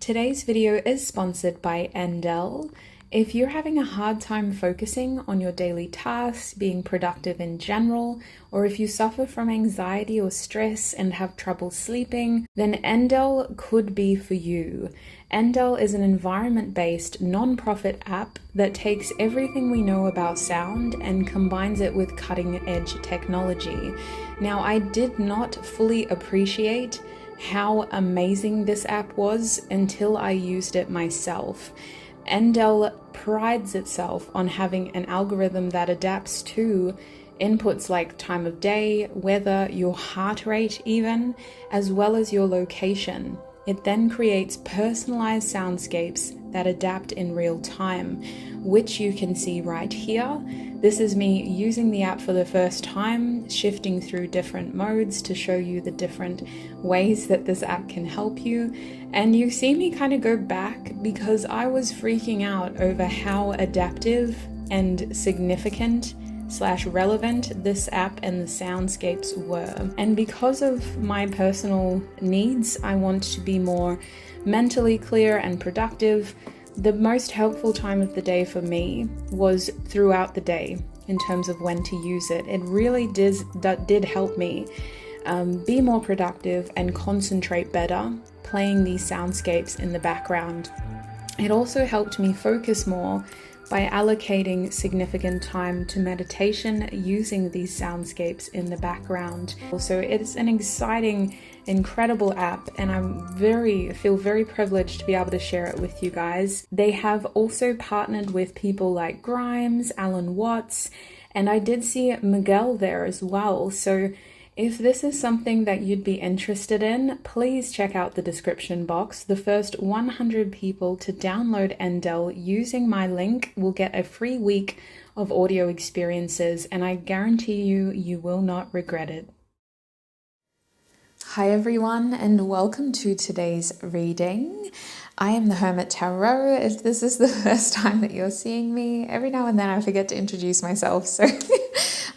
Today's video is sponsored by Sterle. If you're having a hard time focusing on your daily tasks, being productive in general, or if you suffer from anxiety or stress and have trouble sleeping, then Sterle could be for you. Sterle is an environment-based non-profit app that takes everything we know about sound and combines it with cutting-edge technology. Now, I did not fully appreciate how amazing this app was until I used it myself. Sterle prides itself on having an algorithm that adapts to inputs like time of day, weather, your heart rate even, as well as your location. It then creates personalized soundscapes that adapt in real time, which you can see right here. This is me using the app for the first time, shifting through different modes to show you the different ways that this app can help you. And you see me kind of go back because I was freaking out over how adaptive and significant / relevant this app and the soundscapes were. And because of my personal needs, I want to be more mentally clear and productive. The most helpful time of the day for me was throughout the day in terms of when to use it. It really did help me be more productive and concentrate better playing these soundscapes in the background. It also helped me focus more by allocating significant time to meditation using these soundscapes in the background. Also, it's an exciting, incredible app, and I feel very privileged to be able to share it with you guys. They have also partnered with people like Grimes, Alan Watts, and I did see Miguel there as well. So if this is something that you'd be interested in, please check out the description box. The first 100 people to download Sterle using my link will get a free week of audio experiences, and I guarantee you, you will not regret it. Hi everyone, and welcome to today's reading. I am the Hermit Tarot. If this is the first time that you're seeing me, every now and then I forget to introduce myself, so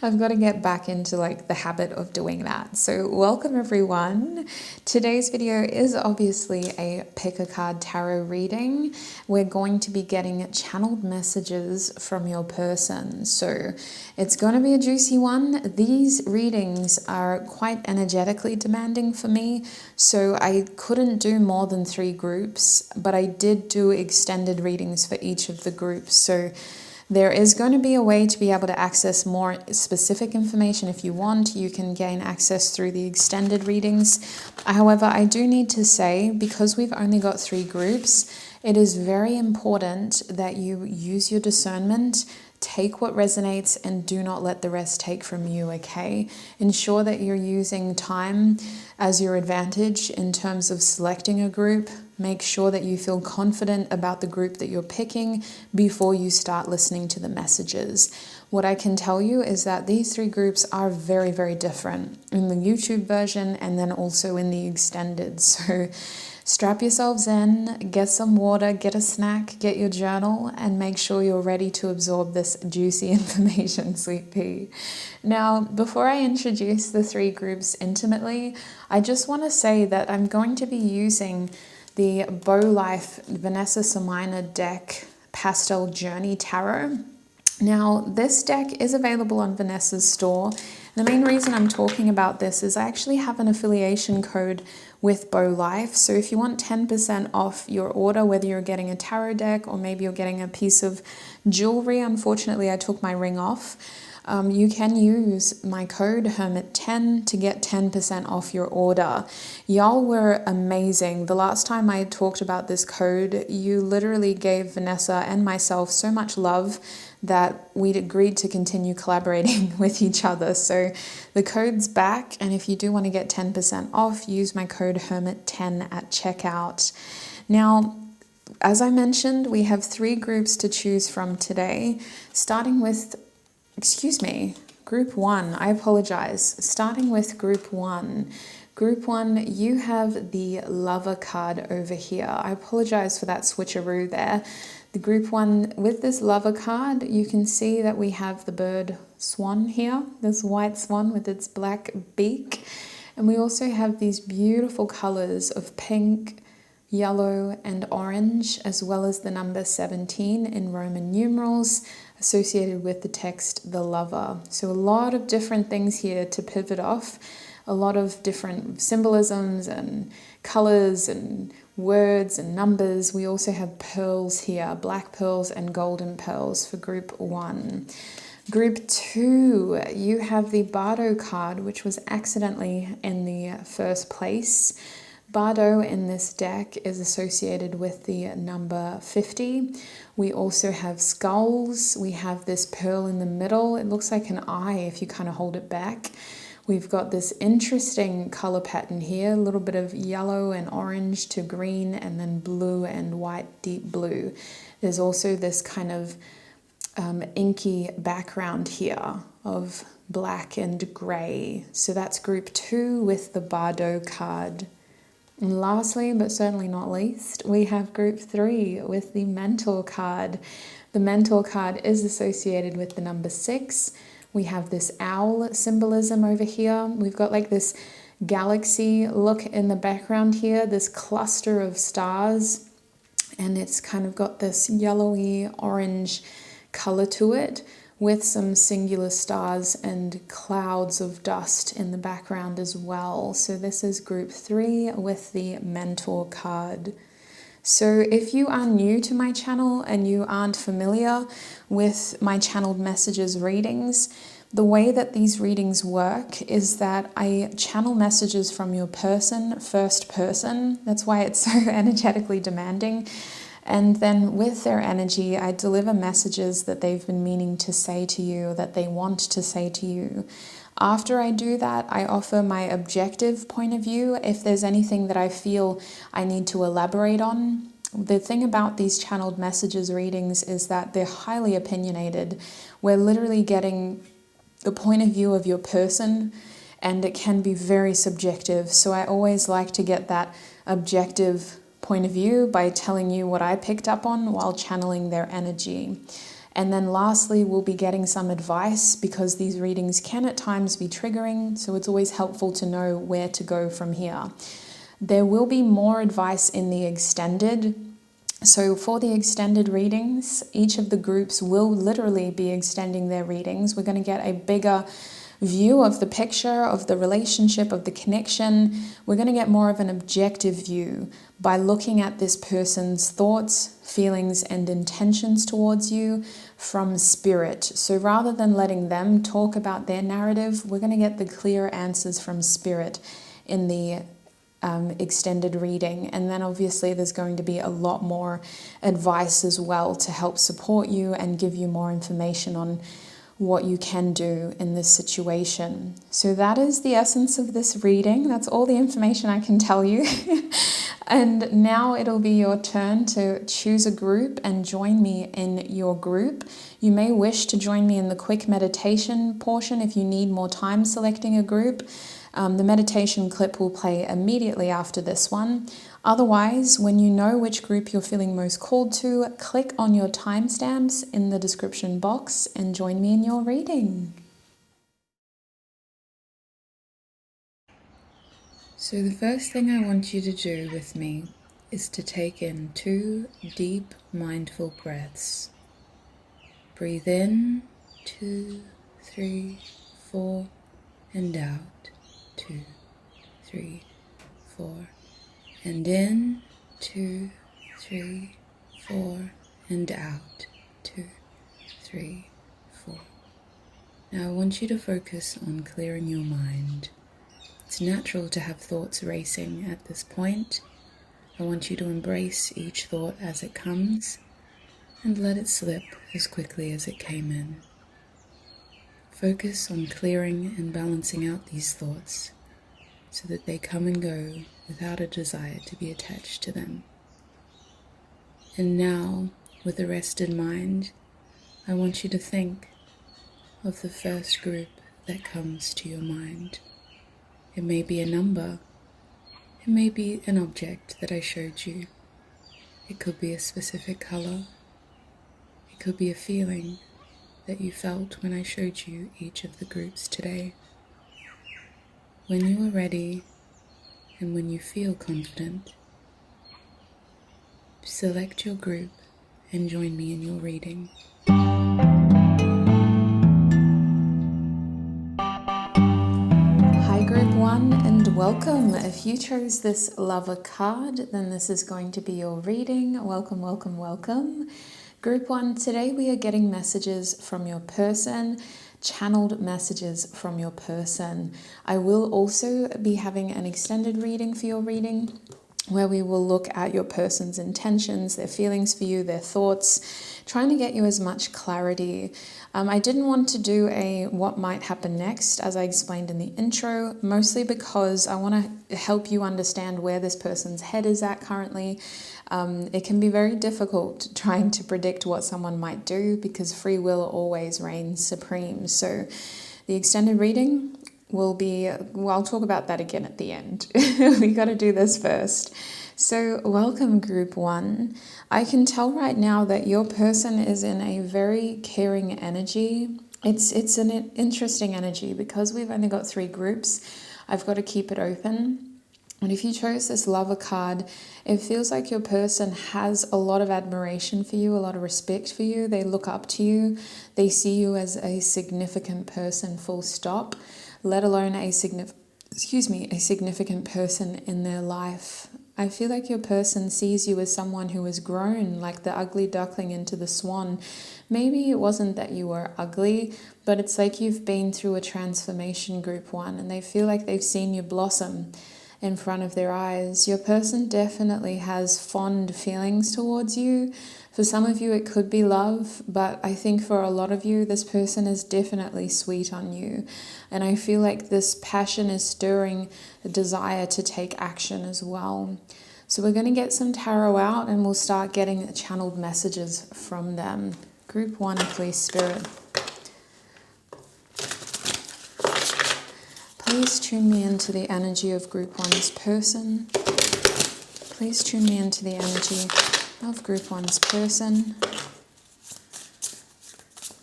I've got to get back into the habit of doing that. So welcome everyone. Today's video is obviously a pick a card tarot reading. We're going to be getting channeled messages from your person. So it's going to be a juicy one. These readings are quite energetically demanding for me, so I couldn't do more than 3 groups, but I did do extended readings for each of the groups. So there is going to be a way to be able to access more specific information if you want. You can gain access through the extended readings. However, I do need to say, because we've only got 3 groups, it is very important that you use your discernment, take what resonates, and do not let the rest take from you, okay? Ensure that you're using time as your advantage in terms of selecting a group. Make sure that you feel confident about the group that you're picking before you start listening to the messages. What I can tell you is that these 3 groups are very, very different in the YouTube version and then also in the extended. So strap yourselves in, get some water, get a snack, get your journal, and make sure you're ready to absorb this juicy information, sweet pea. Now, before I introduce the 3 groups intimately, I just want to say that I'm going to be using the Bow Life Vanessa Somuayina deck Pastel Journey Tarot. Now, this deck is available on Vanessa's store. The main reason I'm talking about this is I actually have an affiliation code with Bow Life. So if you want 10% off your order, whether you're getting a tarot deck or maybe you're getting a piece of jewelry, unfortunately I took my ring off, you can use my code Hermit10 to get 10% off your order. Y'all were amazing. The last time I talked about this code, you literally gave Vanessa and myself so much love that we'd agreed to continue collaborating with each other. So the code's back, and if you do want to get 10% off, use my code Hermit10 at checkout. Now, as I mentioned, we have 3 groups to choose from today, starting with Group 1, I apologize. Starting with Group 1. Group 1, you have the Lover card over here. I apologize for that switcheroo there. The Group 1, with this Lover card, you can see that we have the bird swan here, this white swan with its black beak. And we also have these beautiful colors of pink, yellow and orange, as well as the number 17 in Roman numerals, associated with the text, the lover. So a lot of different things here to pivot off, a lot of different symbolisms and colors and words and numbers. We also have pearls here, black pearls and golden pearls for group 1. Group 2, you have the Bardo card, which was accidentally in the first place. Bardo in this deck is associated with the number 50. We also have skulls. We have this pearl in the middle. It looks like an eye if you kind of hold it back. We've got this interesting color pattern here, a little bit of yellow and orange to green, and then blue and white, deep blue. There's also this kind of inky background here of black and grey. So that's group 2 with the Bardo card. And lastly, but certainly not least, we have group 3 with the Mentor card. The Mentor card is associated with the number 6. We have this owl symbolism over here. We've got like this galaxy look in the background here, this cluster of stars, and it's kind of got this yellowy orange color to it with some singular stars and clouds of dust in the background as well. So this is group 3 with the Mentor card. So if you are new to my channel and you aren't familiar with my channeled messages readings, the way that these readings work is that I channel messages from your person, first person. That's why it's so energetically demanding. And then with their energy, I deliver messages that they've been meaning to say to you, that they want to say to you. After I do that, I offer my objective point of view if there's anything that I feel I need to elaborate on. The thing about these channeled messages readings is that they're highly opinionated. We're literally getting the point of view of your person, and it can be very subjective. So I always like to get that objective point of view by telling you what I picked up on while channeling their energy. And then lastly, we'll be getting some advice because these readings can at times be triggering, so it's always helpful to know where to go from here. There will be more advice in the extended. So for the extended readings, each of the groups will literally be extending their readings. We're going to get a bigger view of the picture, of the relationship, of the connection. We're going to get more of an objective view by looking at this person's thoughts, feelings, and intentions towards you from spirit. So rather than letting them talk about their narrative, we're going to get the clear answers from spirit in the extended reading. And then obviously there's going to be a lot more advice as well to help support you and give you more information on what you can do in this situation. So that is the essence of this reading. That's all the information I can tell you. And now it'll be your turn to choose a group and join me in your group. You may wish to join me in the quick meditation portion if you need more time selecting a group. The meditation clip will play immediately after this one. Otherwise, when you know which group you're feeling most called to, click on your timestamps in the description box and join me in your reading. So the first thing I want you to do with me is to take in 2 deep, mindful breaths. Breathe in, 2, 3, 4, and out, 2, 3, 4. And in, 2, 3, 4, and out, 2, 3, 4. Now I want you to focus on clearing your mind. It's natural to have thoughts racing at this point. I want you to embrace each thought as it comes and let it slip as quickly as it came in. Focus on clearing and balancing out these thoughts so that they come and go without a desire to be attached to them. And now, with a rested mind, I want you to think of the first group that comes to your mind. It may be a number, it may be an object that I showed you. It could be a specific color, it could be a feeling that you felt when I showed you each of the groups today. When you are ready and when you feel confident, Select your group and join me in your reading. Hi Group 1 and welcome. If you chose this Lover card, then this is going to be your reading. Welcome, welcome, welcome. Group 1, today we are getting messages from your person, channeled messages from your person. I will also be having an extended reading for your reading, where we will look at your person's intentions, their feelings for you, their thoughts, trying to get you as much clarity. I didn't want to do a what might happen next, as I explained in the intro, mostly because I want to help you understand where this person's head is at currently. It can be very difficult trying to predict what someone might do because free will always reigns supreme. So the extended reading will be, well, I'll talk about that again at the end. We got to do this first. So welcome Group 1. I can tell right now that your person is in a very caring energy. It's an interesting energy because we've only got 3 groups. I've got to keep it open. And if you chose this Lover card, it feels like your person has a lot of admiration for you, a lot of respect for you. They look up to you. They see you as a significant person, full stop, let alone a significant person in their life. I feel like your person sees you as someone who has grown, like the ugly duckling into the swan. Maybe it wasn't that you were ugly, but it's like you've been through a transformation, Group 1, and they feel like they've seen you blossom in front of their eyes. Your person definitely has fond feelings towards you. For some of you, it could be love, but I think for a lot of you, this person is definitely sweet on you. And I feel like this passion is stirring a desire to take action as well. So we're going to get some tarot out and we'll start getting channeled messages from them. Group 1, please, Spirit. Please tune me into the energy of Group 1's person. Please tune me into the energy of Group 1's person.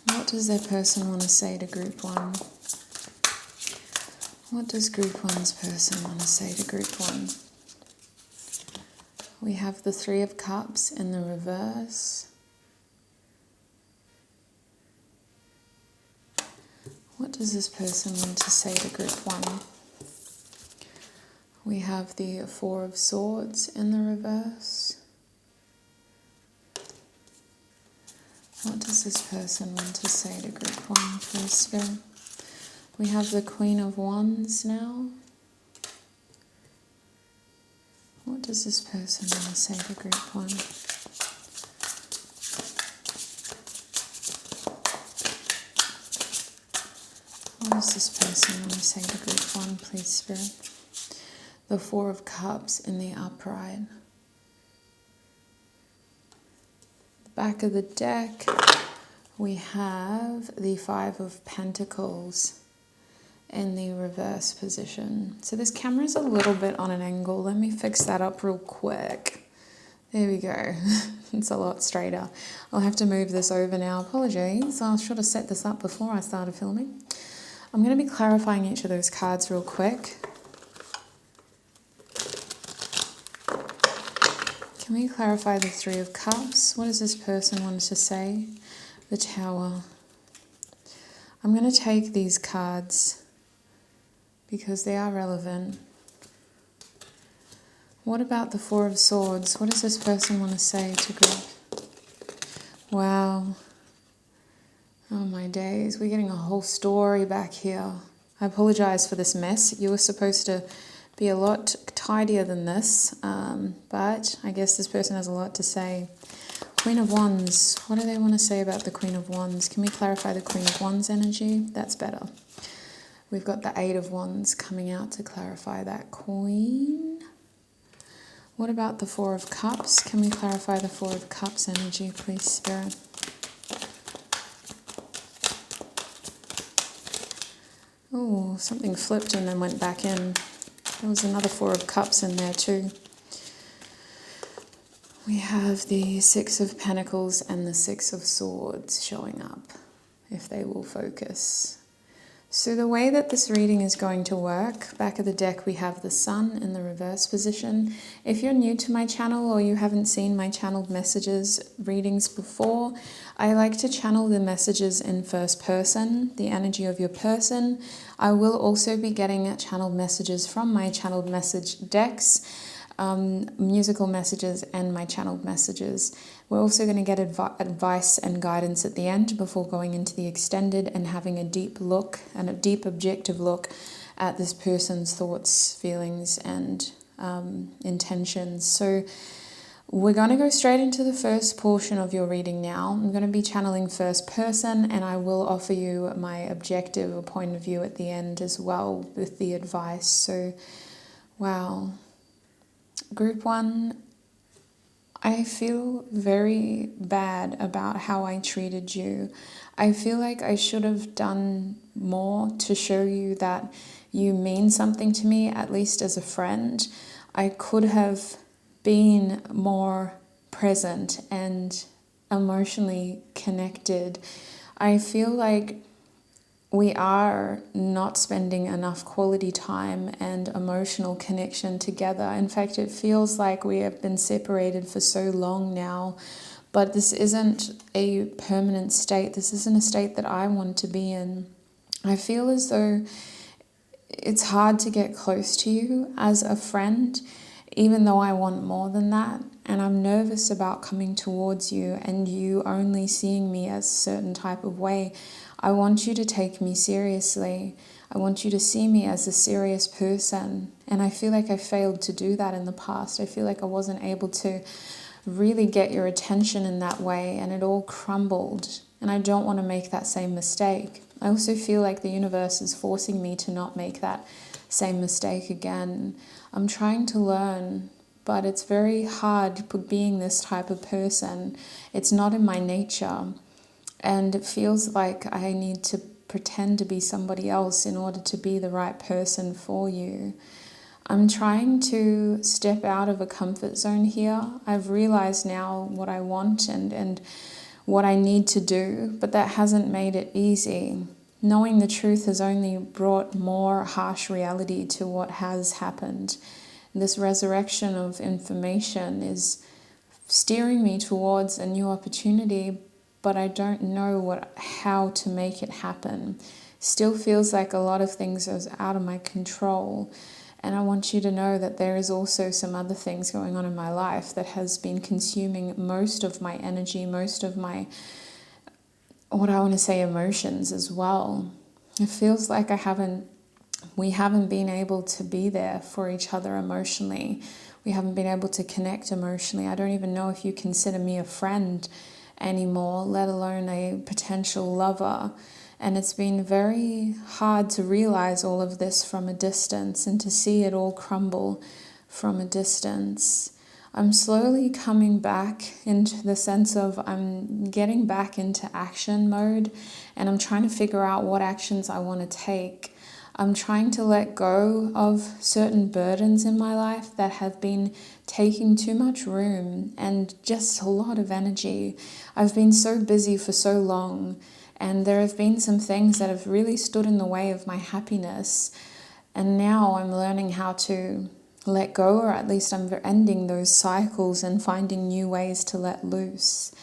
What does their person want to say to Group 1? What does Group 1's person want to say to Group 1? We have the 3 of Cups in the reverse. What does this person want to say to Group 1? We have the 4 of Swords in the reverse. What does this person want to say to Group 1, please, Spirit? We have the Queen of Wands now. What does this person want to say to Group 1? What does this person want to say to Group 1, please, Spirit? The 4 of Cups in the upright. The back of the deck, we have the 5 of Pentacles in the reverse position. So this camera is a little bit on an angle. Let me fix that up real quick. There we go. It's a lot straighter. I'll have to move this over now. Apologies. I should have set this up before I started filming. I'm going to be clarifying each of those cards real quick. Can we clarify the 3 of Cups? What does this person want to say? The Tower. I'm going to take these cards because they are relevant. What about the 4 of Swords? What does this person want to say to Group? Wow. Oh my days, we're getting a whole story back here. I apologize for this mess. You were supposed to be a lot tidier than this, but I guess this person has a lot to say. Queen of Wands, what do they want to say about the Queen of Wands? Can we clarify the Queen of Wands energy? That's better. We've got the 8 of Wands coming out to clarify that Queen. What about the 4 of Cups? Can we clarify the 4 of Cups energy, please, Spirit? Oh, something flipped and then went back in. There was another 4 of Cups in there too. We have the 6 of Pentacles and the 6 of Swords showing up, if they will focus. So the way that this reading is going to work, back of the deck we have the Sun in the reverse position. If you're new to my channel or you haven't seen my channeled messages readings before, I like to channel the messages in first person, the energy of your person. I will also be getting channeled messages from my channeled message decks, musical messages and my channeled messages. We're also going to get advice and guidance at the end before going into the extended and having a deep look and a deep objective look at this person's thoughts, feelings and intentions. So we're going to go straight into the first portion of your reading now. I'm going to be channeling first person and I will offer you my objective or point of view at the end as well with the advice. So, wow. Group 1, I feel very bad about how I treated you. I feel like I should have done more to show you that you mean something to me, at least as a friend. I could have been more present and emotionally connected. I feel like we are not spending enough quality time and emotional connection together. In fact, it feels like we have been separated for so long now, but this isn't a permanent state. This isn't a state that I want to be in. I feel as though it's hard to get close to you as a friend, even though I want more than that. And I'm nervous about coming towards you and you only seeing me as a certain type of way. I want you to take me seriously. I want you to see me as a serious person. And I feel like I failed to do that in the past. I feel like I wasn't able to really get your attention in that way and it all crumbled. And I don't want to make that same mistake. I also feel like the universe is forcing me to not make that same mistake again. I'm trying to learn, but it's very hard being this type of person. It's not in my nature. And it feels like I need to pretend to be somebody else in order to be the right person for you. I'm trying to step out of a comfort zone here. I've realized now what I want and what I need to do, but that hasn't made it easy. Knowing the truth has only brought more harsh reality to what has happened. This resurrection of information is steering me towards a new opportunity, but I don't know how to make it happen. Still feels like a lot of things are out of my control. And I want you to know that there is also some other things going on in my life that has been consuming most of my energy, most of my, what I want to say, emotions as well. It feels like we haven't been able to be there for each other emotionally. We haven't been able to connect emotionally. I don't even know if you consider me a friend anymore, let alone a potential lover. And it's been very hard to realize all of this from a distance and to see it all crumble from a distance. I'm slowly coming back into the sense of I'm getting back into action mode and I'm trying to figure out what actions I want to take. I'm trying to let go of certain burdens in my life that have been taking too much room and just a lot of energy. I've been so busy for so long, and there have been some things that have really stood in the way of my happiness. And now I'm learning how to let go, or at least I'm ending those cycles and finding new ways to let loose.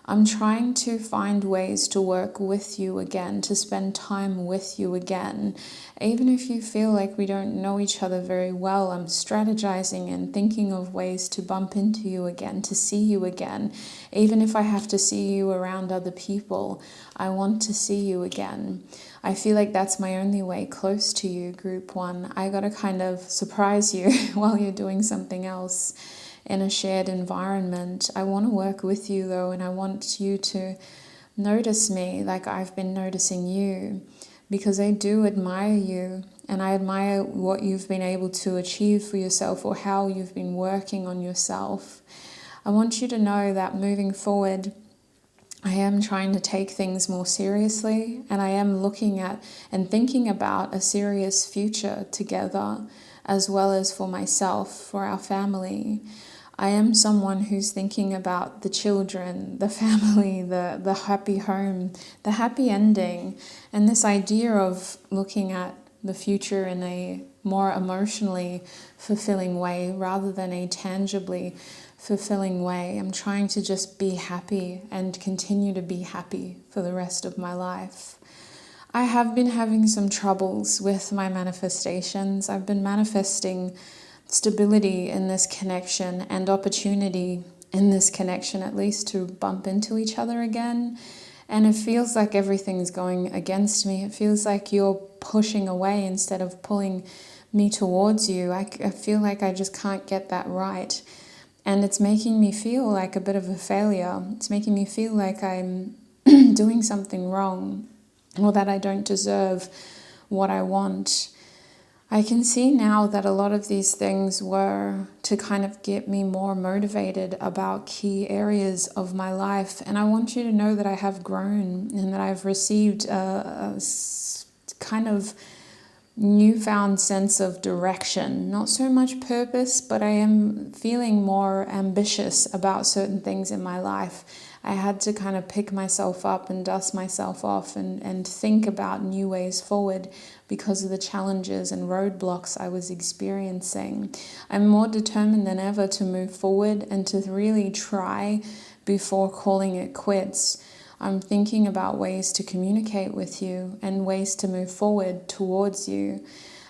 I'm trying to find ways to work with you again, to spend time with you again. Even if you feel like we don't know each other very well, I'm strategizing and thinking of ways to bump into you again, to see you again. Even if I have to see you around other people, I want to see you again. I feel like that's my only way close to you, Group 1. I gotta kind of surprise you while you're doing something else in a shared environment. I want to work with you though, and I want you to notice me like I've been noticing you, because I do admire you and I admire what you've been able to achieve for yourself or how you've been working on yourself. I want you to know that moving forward, I am trying to take things more seriously, and I am looking at and thinking about a serious future together, as well as for myself, for our family. I am someone who's thinking about the children, the family, the happy home, the happy ending, and this idea of looking at the future in a more emotionally fulfilling way rather than a tangibly fulfilling way. I'm trying to just be happy and continue to be happy for the rest of my life. I have been having some troubles with my manifestations. I've been manifesting stability in this connection and opportunity in this connection, at least, to bump into each other again. And it feels like everything's going against me. It feels like you're pushing away instead of pulling me towards you. I feel like I just can't get that right. And it's making me feel like a bit of a failure. It's making me feel like I'm doing something wrong, or that I don't deserve what I want. I can see now that a lot of these things were to kind of get me more motivated about key areas of my life. And I want you to know that I have grown and that I've received a kind of newfound sense of direction. Not so much purpose, but I am feeling more ambitious about certain things in my life. I had to kind of pick myself up and dust myself off and think about new ways forward because of the challenges and roadblocks I was experiencing. I'm more determined than ever to move forward and to really try before calling it quits. I'm thinking about ways to communicate with you and ways to move forward towards you.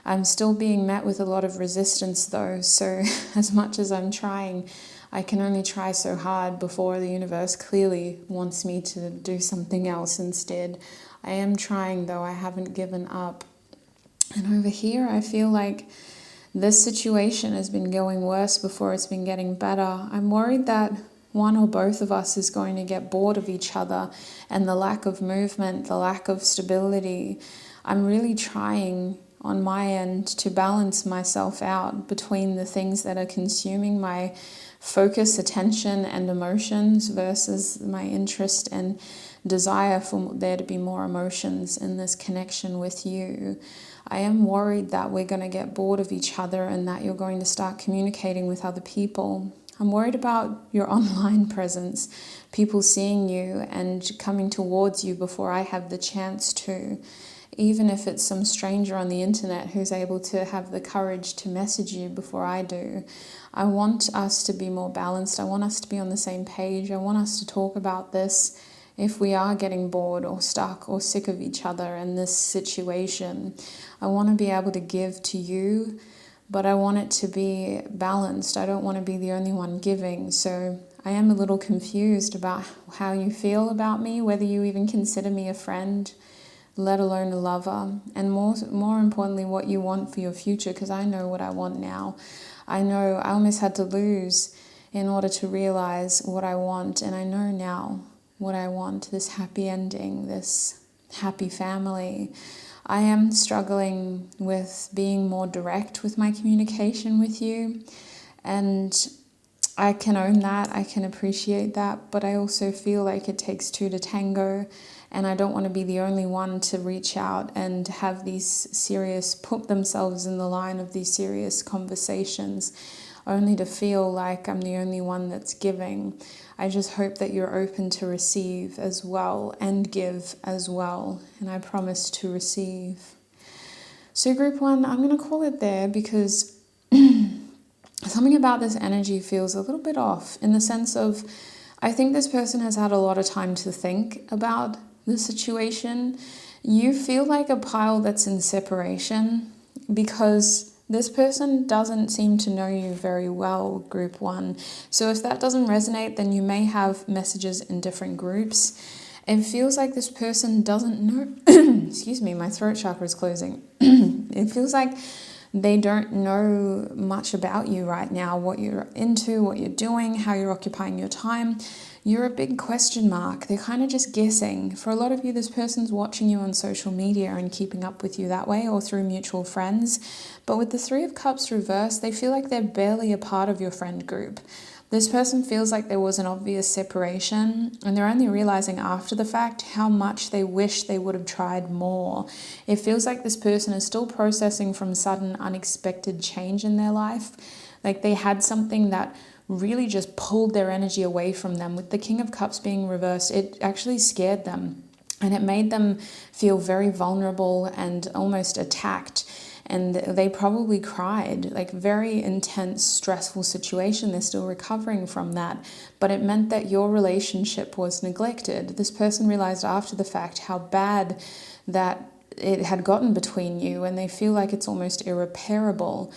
I'm still being met with a lot of resistance though, so as much as I'm trying, I can only try so hard before the universe clearly wants me to do something else instead. I am trying though, I haven't given up. And over here, I feel like this situation has been going worse before it's been getting better. I'm worried that one or both of us is going to get bored of each other and the lack of movement, the lack of stability. I'm really trying on my end to balance myself out between the things that are consuming my focus, attention, and emotions versus my interest and desire for there to be more emotions in this connection with you. I am worried that we're going to get bored of each other and that you're going to start communicating with other people. I'm worried about your online presence, people seeing you and coming towards you before I have the chance to. Even if it's some stranger on the internet who's able to have the courage to message you before I do. I want us to be more balanced. I want us to be on the same page. I want us to talk about this if we are getting bored or stuck or sick of each other in this situation. I want to be able to give to you, but I want it to be balanced. I don't want to be the only one giving. So I am a little confused about how you feel about me, whether you even consider me a friend, let alone a lover, and more importantly, what you want for your future, because I know what I want now. I know I almost had to lose in order to realize what I want, and I know now what I want, this happy ending, this happy family. I am struggling with being more direct with my communication with you, and I can own that, I can appreciate that, but I also feel like it takes two to tango, and I don't want to be the only one to reach out and have these serious, put themselves in the line of these serious conversations, only to feel like I'm the only one that's giving. I just hope that you're open to receive as well and give as well, and I promise to receive. So group one, I'm going to call it there because something about this energy feels a little bit off in the sense of I think this person has had a lot of time to think about the situation. You feel like a pile that's in separation because this person doesn't seem to know you very well, group one. So if that doesn't resonate, then you may have messages in different groups. It feels like this person doesn't know, excuse me, my throat chakra is closing. It feels like they don't know much about you right now, what you're into, what you're doing, how you're occupying your time. You're a big question mark. They're kind of just guessing. For a lot of you, this person's watching you on social media and keeping up with you that way or through mutual friends. But with the Three of Cups reversed, they feel like they're barely a part of your friend group. This person feels like there was an obvious separation and they're only realizing after the fact how much they wish they would have tried more. It feels like this person is still processing from sudden unexpected change in their life. Like they had something that really just pulled their energy away from them. With the King of Cups being reversed, it actually scared them. And it made them feel very vulnerable and almost attacked. And they probably cried, like very intense, stressful situation. They're still recovering from that. But it meant that your relationship was neglected. This person realized after the fact how bad that it had gotten between you, and they feel like it's almost irreparable.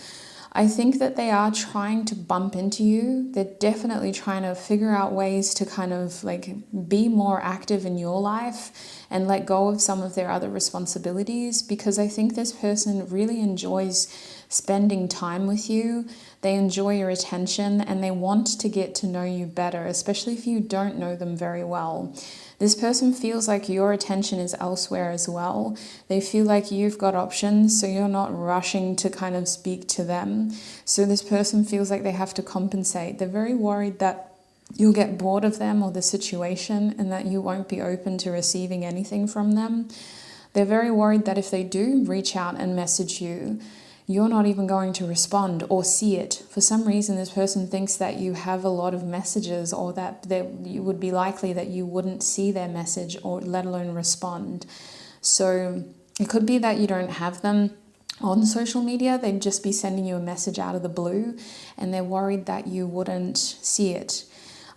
I think that they are trying to bump into you. They're definitely trying to figure out ways to kind of like be more active in your life and let go of some of their other responsibilities, because I think this person really enjoys spending time with you. They enjoy your attention and they want to get to know you better, especially if you don't know them very well. This person feels like your attention is elsewhere as well. They feel like you've got options, so you're not rushing to kind of speak to them. So this person feels like they have to compensate. They're very worried that you'll get bored of them or the situation and that you won't be open to receiving anything from them. They're very worried that if they do reach out and message you, you're not even going to respond or see it. For some reason, this person thinks that you have a lot of messages, or that you would be likely that you wouldn't see their message or let alone respond. So it could be that you don't have them on social media. They'd just be sending you a message out of the blue and they're worried that you wouldn't see it.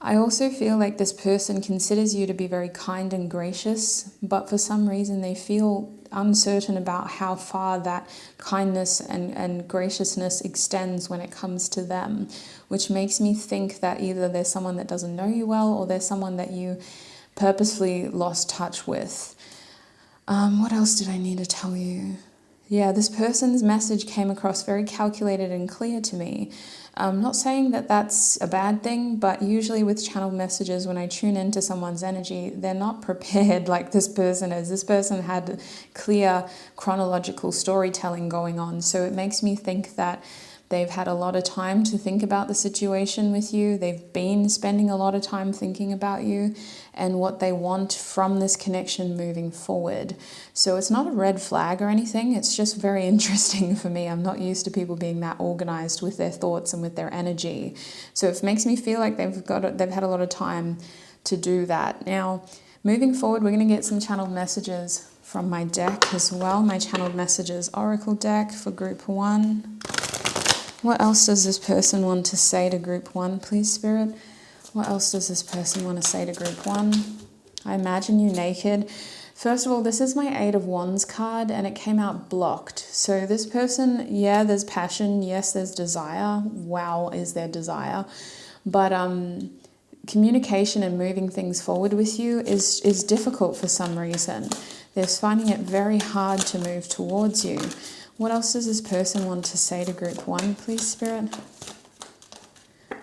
I also feel like this person considers you to be very kind and gracious, but for some reason they feel uncertain about how far that kindness and graciousness extends when it comes to them, which makes me think that either there's someone that doesn't know you well or there's someone that you purposefully lost touch with. What else did I need to tell you? Yeah, this person's message came across very calculated and clear to me. I'm not saying that that's a bad thing, but usually with channeled messages, when I tune into someone's energy, they're not prepared like this person is. This person had clear chronological storytelling going on, so it makes me think that they've had a lot of time to think about the situation with you. They've been spending a lot of time thinking about you and what they want from this connection moving forward. So it's not a red flag or anything. It's just very interesting for me. I'm not used to people being that organized with their thoughts and with their energy. So it makes me feel like they've had a lot of time to do that. Now, moving forward, we're going to get some channeled messages from my deck as well. My channeled messages oracle deck for group 1. What else does this person want to say to group 1, please, Spirit? What else does this person want to say to group 1? I imagine you naked. First of all, this is my 8 of Wands card and it came out blocked. So this person, yeah, there's passion. Yes, there's desire. Wow, is there desire. But communication and moving things forward with you is difficult for some reason. They're finding it very hard to move towards you. What else does this person want to say to group 1, please, Spirit?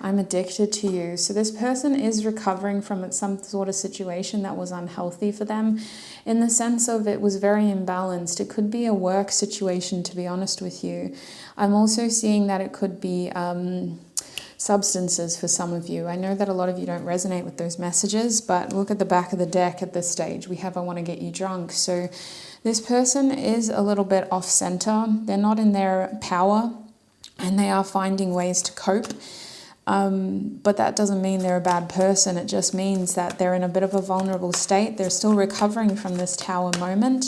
I'm addicted to you. So this person is recovering from some sort of situation that was unhealthy for them, in the sense of it was very imbalanced. It could be a work situation, to be honest with you. I'm also seeing that it could be substances for some of you. I know that a lot of you don't resonate with those messages, but look at the back of the deck at this stage. We have I want to get you drunk. So this person is a little bit off center. They're not in their power and they are finding ways to cope. But that doesn't mean they're a bad person. It just means that they're in a bit of a vulnerable state. They're still recovering from this tower moment.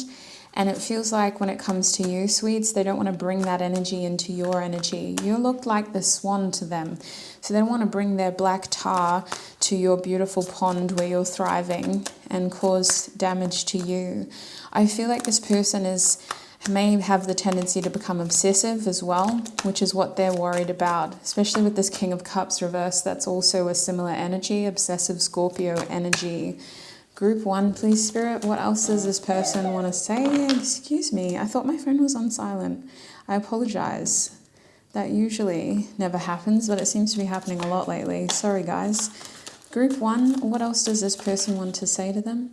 And it feels like when it comes to you, sweets, they don't want to bring that energy into your energy. You look like the swan to them. So they don't want to bring their black tar to your beautiful pond where you're thriving and cause damage to you. I feel like this person may have the tendency to become obsessive as well, which is what they're worried about, especially with this King of Cups reverse. That's also a similar energy, obsessive Scorpio energy. Group 1, please, Spirit. What else does this person want to say? Excuse me, I thought my phone was on silent. I apologize. That usually never happens, but it seems to be happening a lot lately. Sorry, guys. Group 1, what else does this person want to say to them?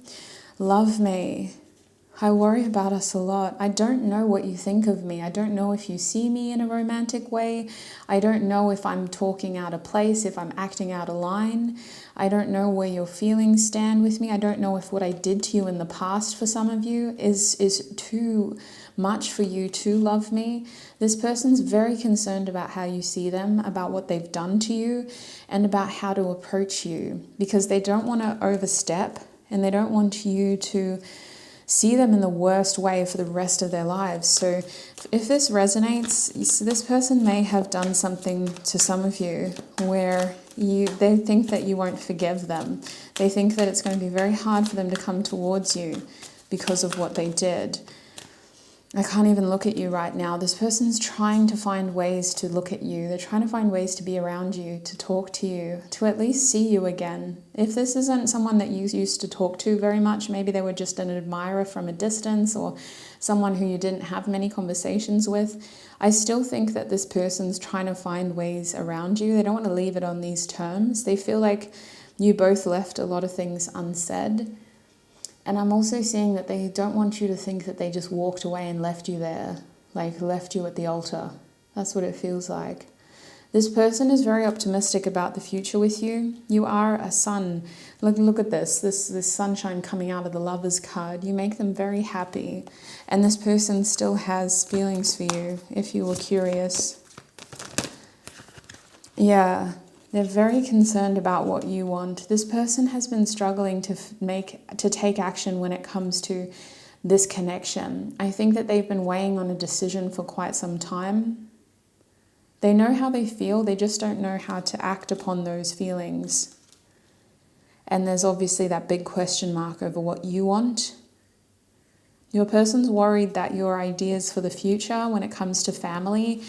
Love me. I worry about us a lot. I don't know what you think of me. I don't know if you see me in a romantic way. I don't know if I'm talking out of place, if I'm acting out of line. I don't know where your feelings stand with me. I don't know if what I did to you in the past for some of you is too much for you to love me. This person's very concerned about how you see them, about what they've done to you, and about how to approach you, because they don't want to overstep and they don't want you to see them in the worst way for the rest of their lives. So if this resonates, this person may have done something to some of you where they think that you won't forgive them. They think that it's going to be very hard for them to come towards you because of what they did. I can't even look at you right now. This person's trying to find ways to look at you. They're trying to find ways to be around you, to talk to you, to at least see you again. If this isn't someone that you used to talk to very much, maybe they were just an admirer from a distance or someone who you didn't have many conversations with, I still think that this person's trying to find ways around you. They don't want to leave it on these terms. They feel like you both left a lot of things unsaid. And I'm also seeing that they don't want you to think that they just walked away and left you there, like left you at the altar. That's what it feels like. This person is very optimistic about the future with you. You are a sun. Look at this sunshine coming out of the Lover's card. You make them very happy. And this person still has feelings for you, if you were curious. Yeah. They're very concerned about what you want. This person has been struggling to take action when it comes to this connection. I think that they've been weighing on a decision for quite some time. They know how they feel, they just don't know how to act upon those feelings. And there's obviously that big question mark over what you want. Your person's worried that your ideas for the future when it comes to family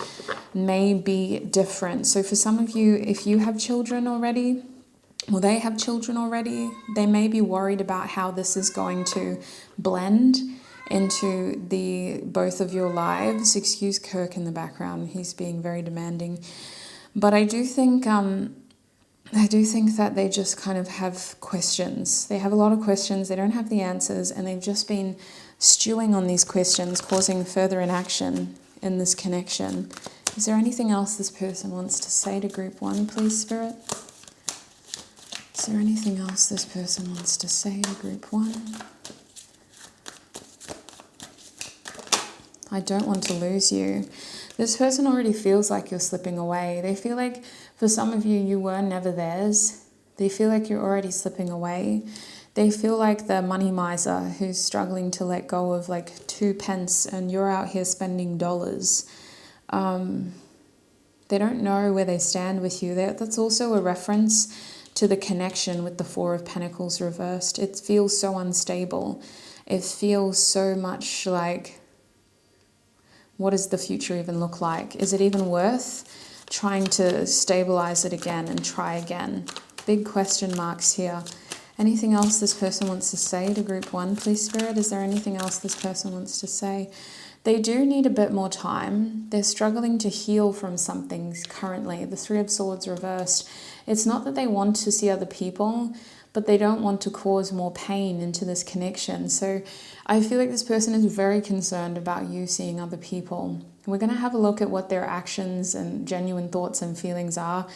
may be different. So for some of you, if you have children already, or they have children already, they may be worried about how this is going to blend into both of your lives. Excuse Kirk in the background, he's being very demanding. But I do think that they just kind of have questions. They have a lot of questions, they don't have the answers, and they've just been stewing on these questions, causing further inaction in this connection. Is there anything else this person wants to say to group one, please, Spirit? Is there anything else this person wants to say to group one? I don't want to lose you. This person already feels like you're slipping away. They feel like for some of you, you were never theirs. They feel like you're already slipping away. They feel like the money miser who's struggling to let go of like 2 pence and you're out here spending dollars. They don't know where they stand with you. That's also a reference to the connection with the 4 of Pentacles reversed. It feels so unstable. It feels so much like, what does the future even look like? Is it even worth trying to stabilize it again and try again? Big question marks here. Anything else this person wants to say to group one, please, Spirit? Is there anything else this person wants to say? They do need a bit more time. They're struggling to heal from something currently. The 3 of Swords reversed. It's not that they want to see other people, but they don't want to cause more pain into this connection. So I feel like this person is very concerned about you seeing other people. We're going to have a look at what their actions and genuine thoughts and feelings are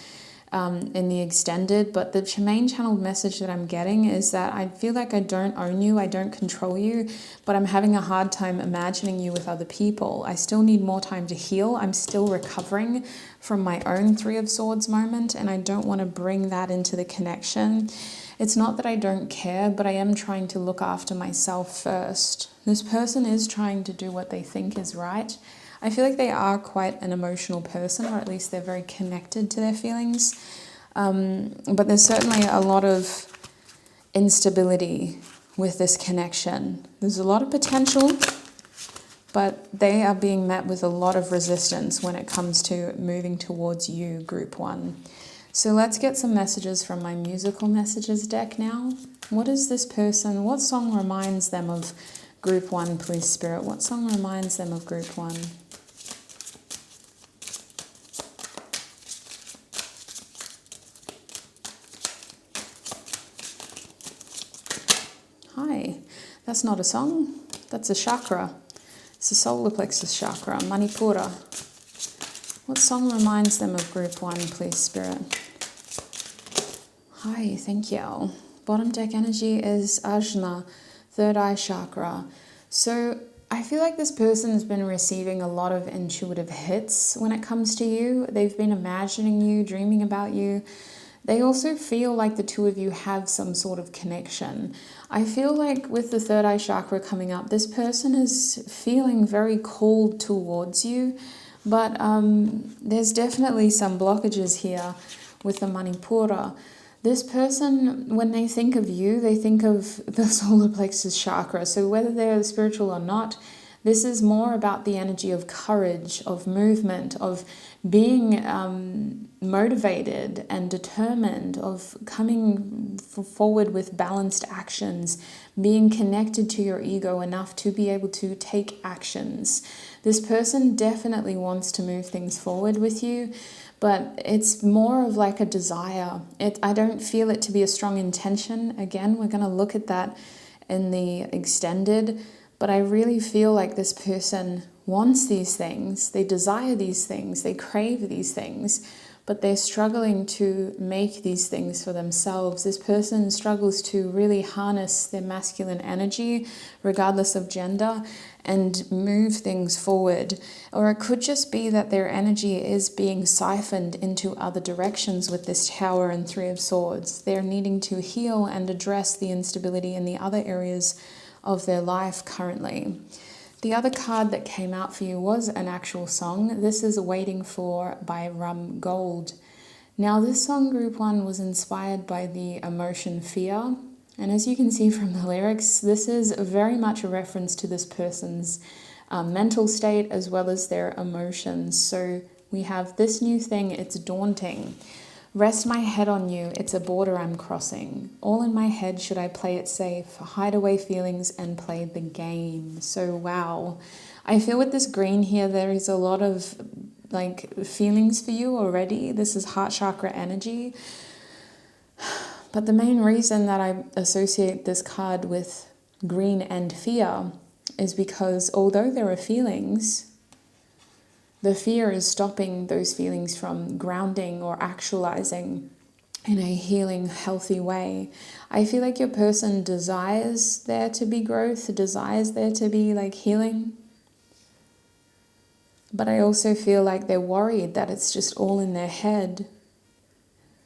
in the extended, but the main channeled message that I'm getting is that I feel like I don't own you, I don't control you, but I'm having a hard time imagining you with other people. I still need more time to heal. I'm still recovering from my own 3 of Swords moment, and I don't want to bring that into the connection. It's not that I don't care, but I am trying to look after myself first. This person is trying to do what they think is right. I feel like they are quite an emotional person, or at least they're very connected to their feelings. But there's certainly a lot of instability with this connection. There's a lot of potential, but they are being met with a lot of resistance when it comes to moving towards you, group one. So let's get some messages from my musical messages deck now. What is this person? What song reminds them of group one, please, Spirit? What song reminds them of group one? Hi, that's not a song. That's a chakra. It's the solar plexus chakra, Manipura. What song reminds them of group 1, please, Spirit? Hi, thank you. Bottom deck energy is Ajna, third eye chakra. So I feel like this person has been receiving a lot of intuitive hits when it comes to you. They've been imagining you, dreaming about you. They also feel like the two of you have some sort of connection. I feel like with the third eye chakra coming up, this person is feeling very called towards you, but there's definitely some blockages here with the Manipura. This person, when they think of you, they think of the solar plexus chakra. So whether they're spiritual or not, this is more about the energy of courage, of movement, of being motivated and determined, of coming forward with balanced actions, being connected to your ego enough to be able to take actions. This person definitely wants to move things forward with you, but it's more of like a desire. I don't feel it to be a strong intention. Again, we're going to look at that in the extended, but I really feel like this person wants these things, they desire these things, they crave these things, but they're struggling to make these things for themselves. This person struggles to really harness their masculine energy, regardless of gender, and move things forward. Or it could just be that their energy is being siphoned into other directions with this Tower and Three of Swords. They're needing to heal and address the instability in the other areas of their life currently. The other card that came out for you was an actual song. This is Waiting For by Rum Gold. Now this song, group 1, was inspired by the emotion fear. And as you can see from the lyrics, this is very much a reference to this person's mental state as well as their emotions. So we have this new thing, it's daunting. Rest my head on you, it's a border I'm crossing. All in my head, should I play it safe? Hide away feelings and play the game. So wow. I feel with this green here, there is a lot of like feelings for you already. This is heart chakra energy. But the main reason that I associate this card with green and fear is because although there are feelings, the fear is stopping those feelings from grounding or actualizing in a healing, healthy way. I feel like your person desires there to be growth, desires there to be like healing. But I also feel like they're worried that it's just all in their head.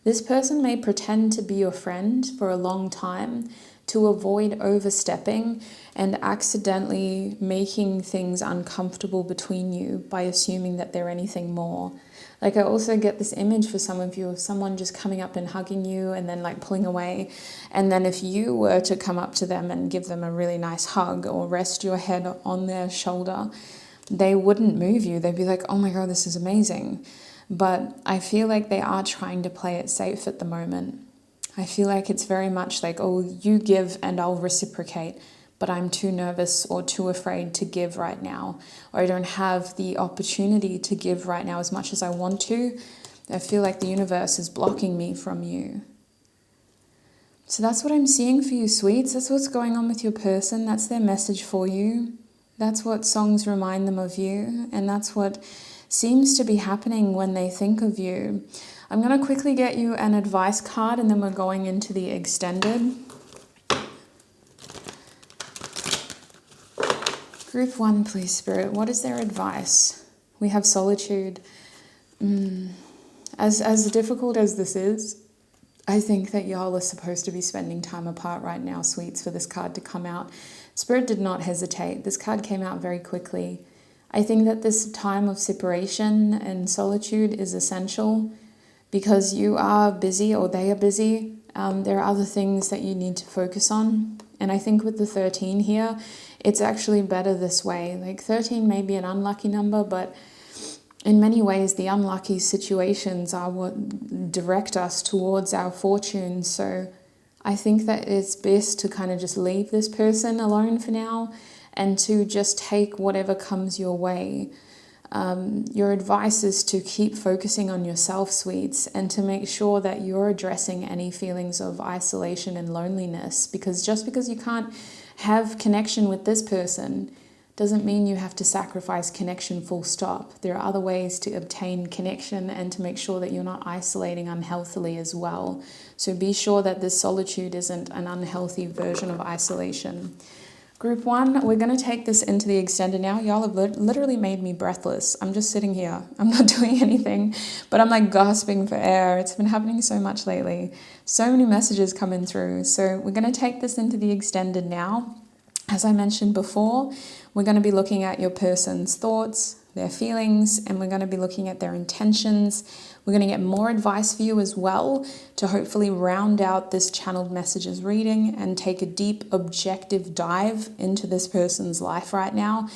This person may pretend to be your friend for a long time to avoid overstepping and accidentally making things uncomfortable between you by assuming that they're anything more. Like I also get this image for some of you of someone just coming up and hugging you and then like pulling away. And then if you were to come up to them and give them a really nice hug or rest your head on their shoulder, they wouldn't move you. They'd be like, oh my God, this is amazing. But I feel like they are trying to play it safe at the moment. I feel like it's very much like, oh, you give and I'll reciprocate, but I'm too nervous or too afraid to give right now, or I don't have the opportunity to give right now as much as I want to. I feel like the universe is blocking me from you. So that's what I'm seeing for you, sweets. That's what's going on with your person. That's their message for you. That's what songs remind them of you, and that's what seems to be happening when they think of you. I'm going to quickly get you an advice card and then we're going into the extended. Group 1, please, Spirit. What is their advice? We have solitude. As difficult as this is, I think that y'all are supposed to be spending time apart right now, sweets, for this card to come out. Spirit did not hesitate. This card came out very quickly. I think that this time of separation and solitude is essential because you are busy or they are busy. There are other things that you need to focus on. And I think with the 13 here, it's actually better this way. Like 13 may be an unlucky number, but in many ways, the unlucky situations are what direct us towards our fortune. So I think that it's best to kind of just leave this person alone for now and to just take whatever comes your way. Your advice is to keep focusing on yourself, sweets, and to make sure that you're addressing any feelings of isolation and loneliness, because just because you can't have connection with this person doesn't mean you have to sacrifice connection full stop. There are other ways to obtain connection and to make sure that you're not isolating unhealthily as well. So be sure that this solitude isn't an unhealthy version of isolation. Group 1, we're going to take this into the extended now. Y'all have literally made me breathless. I'm just sitting here. I'm not doing anything, but I'm like gasping for air. It's been happening so much lately. So many messages coming through. So we're going to take this into the extended now. As I mentioned before, we're going to be looking at your person's thoughts, their feelings, and we're going to be looking at their intentions. We're going to get more advice for you as well to hopefully round out this channeled messages reading and take a deep objective dive into this person's life right now,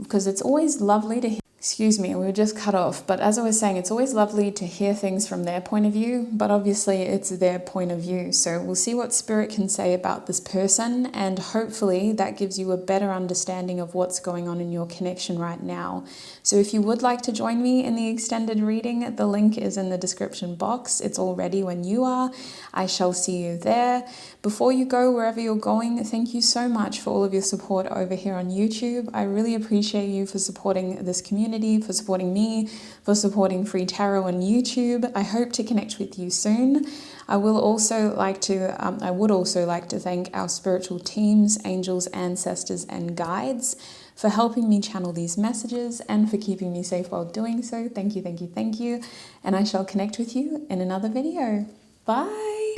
because it's always lovely to hear. Excuse me, we were just cut off. But as I was saying, it's always lovely to hear things from their point of view, but obviously it's their point of view. So we'll see what Spirit can say about this person, and hopefully that gives you a better understanding of what's going on in your connection right now. So if you would like to join me in the extended reading, the link is in the description box. It's all ready when you are. I shall see you there. Before you go wherever you're going, thank you so much for all of your support over here on YouTube. I really appreciate you for supporting this community, for supporting me, for supporting Free Tarot on YouTube. I hope to connect with you soon. I would also like to thank our spiritual teams, angels, ancestors, and guides for helping me channel these messages and for keeping me safe while doing so. Thank you, thank you, thank you. And I shall connect with you in another video. Bye.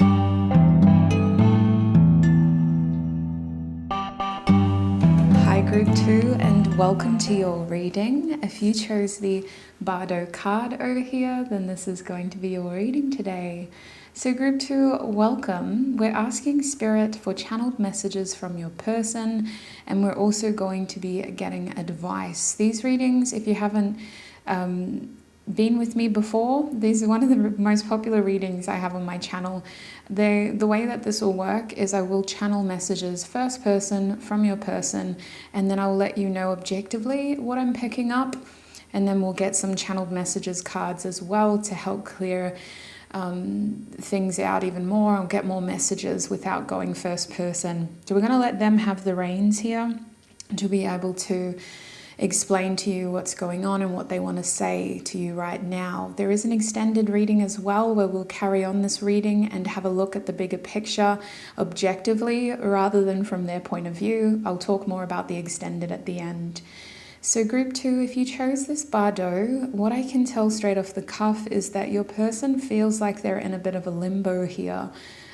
Hi Group 2, and welcome to your reading. If you chose the Bardo card over here, then this is going to be your reading today. So Group 2, welcome. We're asking Spirit for channeled messages from your person, and we're also going to be getting advice. These readings, if you haven't been with me before, these are one of the most popular readings I have on my channel. The way that this will work is I will channel messages first person from your person, and then I'll let you know objectively what I'm picking up, and then we'll get some channeled messages cards as well to help clear things out even more and get more messages without going first person. So we're going to let them have the reins here to be able to explain to you what's going on and what they want to say to you right now. There is an extended reading as well where we'll carry on this reading and have a look at the bigger picture objectively rather than from their point of view. I'll talk more about the extended at the end. So Group 2, if you chose this Bardo, what I can tell straight off the cuff is that your person feels like they're in a bit of a limbo here,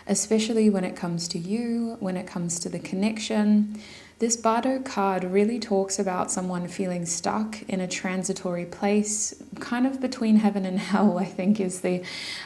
especially when it comes to you, when it comes to the connection. This Bardo card really talks about someone feeling stuck in a transitory place, kind of between heaven and hell, I think is the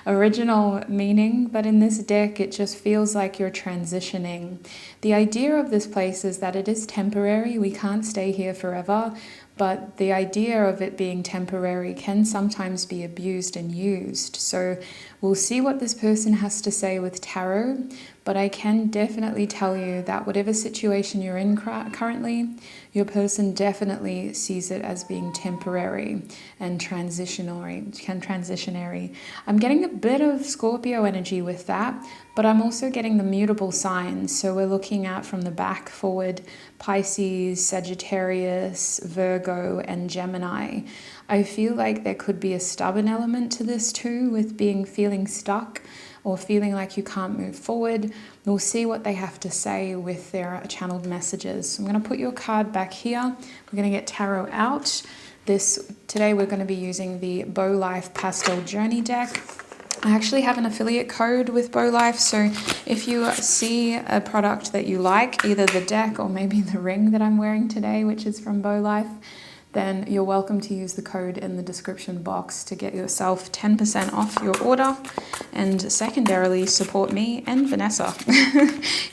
original meaning. But in this deck, it just feels like you're transitioning. The idea of this place is that it is temporary. We can't stay here forever. But the idea of it being temporary can sometimes be abused and used. So we'll see what this person has to say with tarot, but I can definitely tell you that whatever situation you're in currently, your person definitely sees it as being temporary and transitionary. I'm getting a bit of Scorpio energy with that, but I'm also getting the mutable signs. So we're looking at from the back forward, Pisces, Sagittarius, Virgo, and Gemini. I feel like there could be a stubborn element to this too, with feeling stuck or feeling like you can't move forward. We'll see what they have to say with their channeled messages. So I'm going to put your card back here. We're going to get tarot out. Today we're going to be using the Bow Life Pastel Journey deck. I actually have an affiliate code with Bow Life, so if you see a product that you like, either the deck or maybe the ring that I'm wearing today, which is from Bow Life, then you're welcome to use the code in the description box to get yourself 10% off your order, and secondarily support me and Vanessa.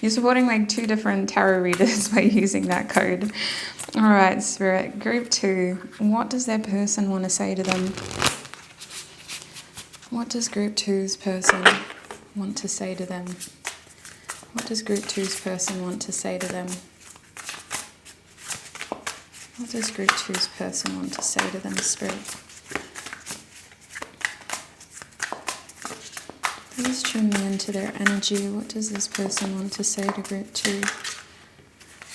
You're supporting like 2 different tarot readers by using that code. All right, Spirit, Group 2, what does their person want to say to them? What does Group 2's person want to say to them? What does Group 2's person want to say to them? What does Group 2's person want to say to them, Spirit? Please tune me into their energy. What does this person want to say to Group 2?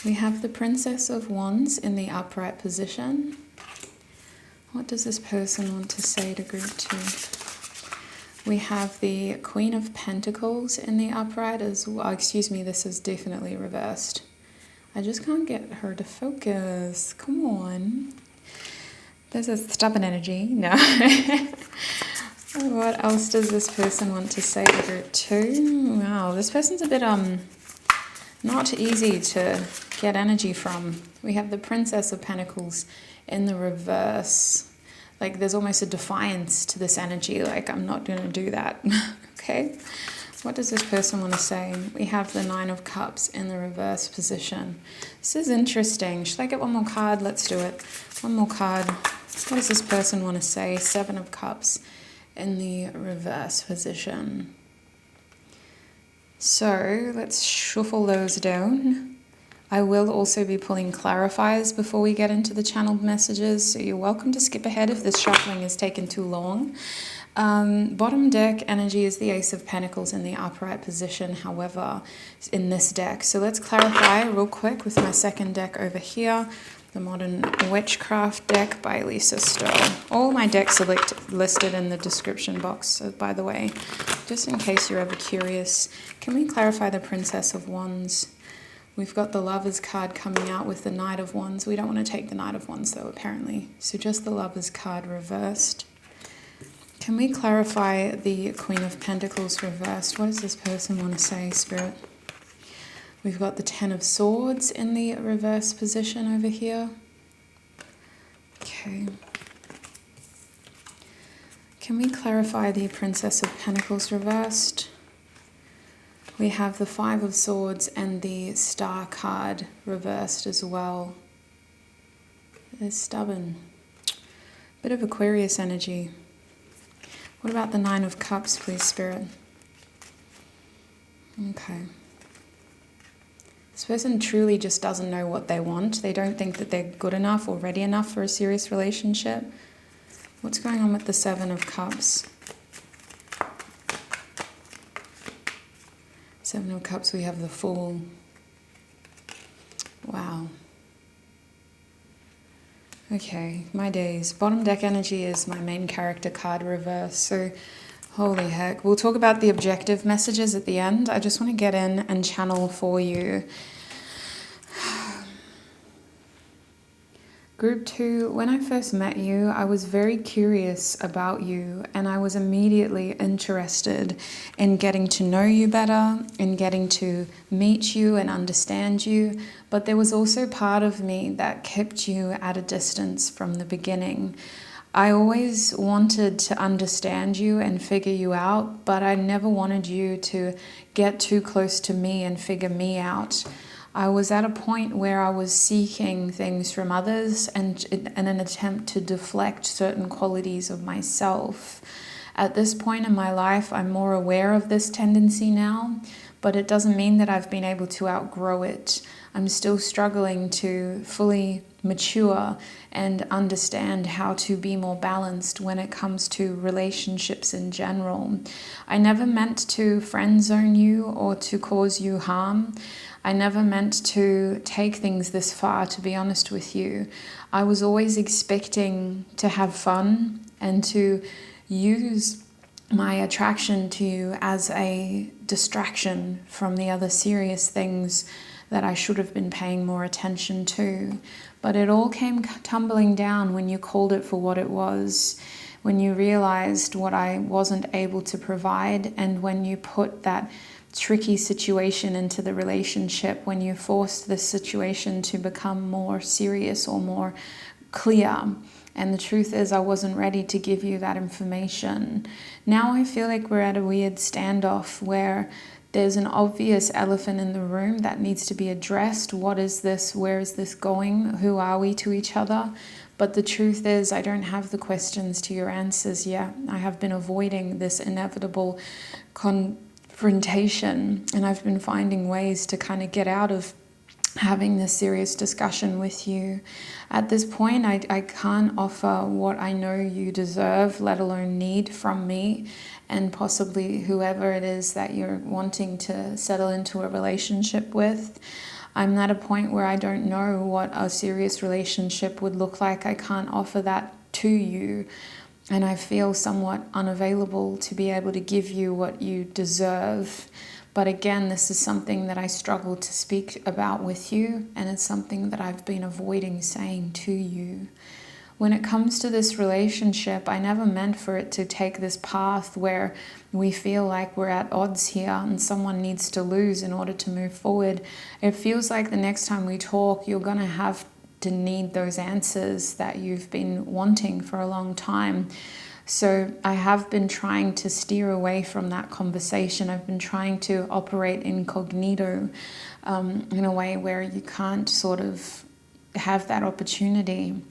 We have the Princess of Wands in the upright position. What does this person want to say to group 2? We have the Queen of Pentacles in the upright as well. Excuse me, this is definitely reversed. I just can't get her to focus. Come on. There's a stubborn energy. No. What else does this person want to say to group 2? Wow, this person's a bit not easy to get energy from. We have the Princess of Pentacles in the reverse. Like there's almost a defiance to this energy, like I'm not going to do that. Okay, what does this person want to say? We have the Nine of Cups in the reverse position. This is interesting. Should I get one more card? Let's do it. One more card. What does this person want to say? Seven of Cups in the reverse position. So let's shuffle those down. I will also be pulling clarifiers before we get into the channeled messages, so you're welcome to skip ahead if this shuffling has taken too long. Bottom deck energy is the Ace of Pentacles in the upright position, however, in this deck. So let's clarify real quick with my second deck over here, the Modern Witchcraft deck by Lisa Sterle. All my decks are listed in the description box, so by the way, just in case you're ever curious. Can we clarify the Princess of Wands? We've got the Lover's card coming out with the Knight of Wands. We don't want to take the Knight of Wands though, apparently. So just the Lover's card reversed. Can we clarify the Queen of Pentacles reversed? What does this person want to say, Spirit? We've got the Ten of Swords in the reverse position over here. Okay. Can we clarify the Princess of Pentacles reversed? We have the Five of Swords and the Star card reversed as well. They're stubborn. Bit of Aquarius energy. What about the Nine of Cups, please, Spirit? Okay. This person truly just doesn't know what they want. They don't think that they're good enough or ready enough for a serious relationship. What's going on with the Seven of Cups? Seven of Cups, we have the Fool. Wow. Okay, my days. Bottom deck energy is my main character card reverse, so holy heck. We'll talk about the objective messages at the end. I just want to get in and channel for you. Group 2, when I first met you, I was very curious about you and I was immediately interested in getting to know you better, in getting to meet you and understand you. But there was also part of me that kept you at a distance from the beginning. I always wanted to understand you and figure you out, but I never wanted you to get too close to me and figure me out. I was at a point where I was seeking things from others and in an attempt to deflect certain qualities of myself. At this point in my life, I'm more aware of this tendency now, but it doesn't mean that I've been able to outgrow it. I'm still struggling to fully mature and understand how to be more balanced when it comes to relationships in general. I never meant to friend zone you or to cause you harm. I never meant to take things this far, to be honest with you. I was always expecting to have fun and to use my attraction to you as a distraction from the other serious things that I should have been paying more attention to. But it all came tumbling down when you called it for what it was, when you realized what I wasn't able to provide, and when you put that tricky situation into the relationship, when you forced the situation to become more serious or more clear. And the truth is, I wasn't ready to give you that information. Now I feel like we're at a weird standoff where there's an obvious elephant in the room that needs to be addressed. What is this? Where is this going? Who are we to each other? But the truth is, I don't have the questions to your answers yet. I have been avoiding this inevitable confrontation, and I've been finding ways to kind of get out of having this serious discussion with you. At this point, I can't offer what I know you deserve, let alone need from me and possibly whoever it is that you're wanting to settle into a relationship with. I'm at a point where I don't know what a serious relationship would look like. I can't offer that to you. And I feel somewhat unavailable to be able to give you what you deserve. But again, this is something that I struggle to speak about with you, and it's something that I've been avoiding saying to you. When it comes to this relationship, I never meant for it to take this path where we feel like we're at odds here and someone needs to lose in order to move forward. It feels like the next time we talk, you're going to have to need those answers that you've been wanting for a long time. So I have been trying to steer away from that conversation. I've been trying to operate incognito in a way where you can't sort of have that opportunity.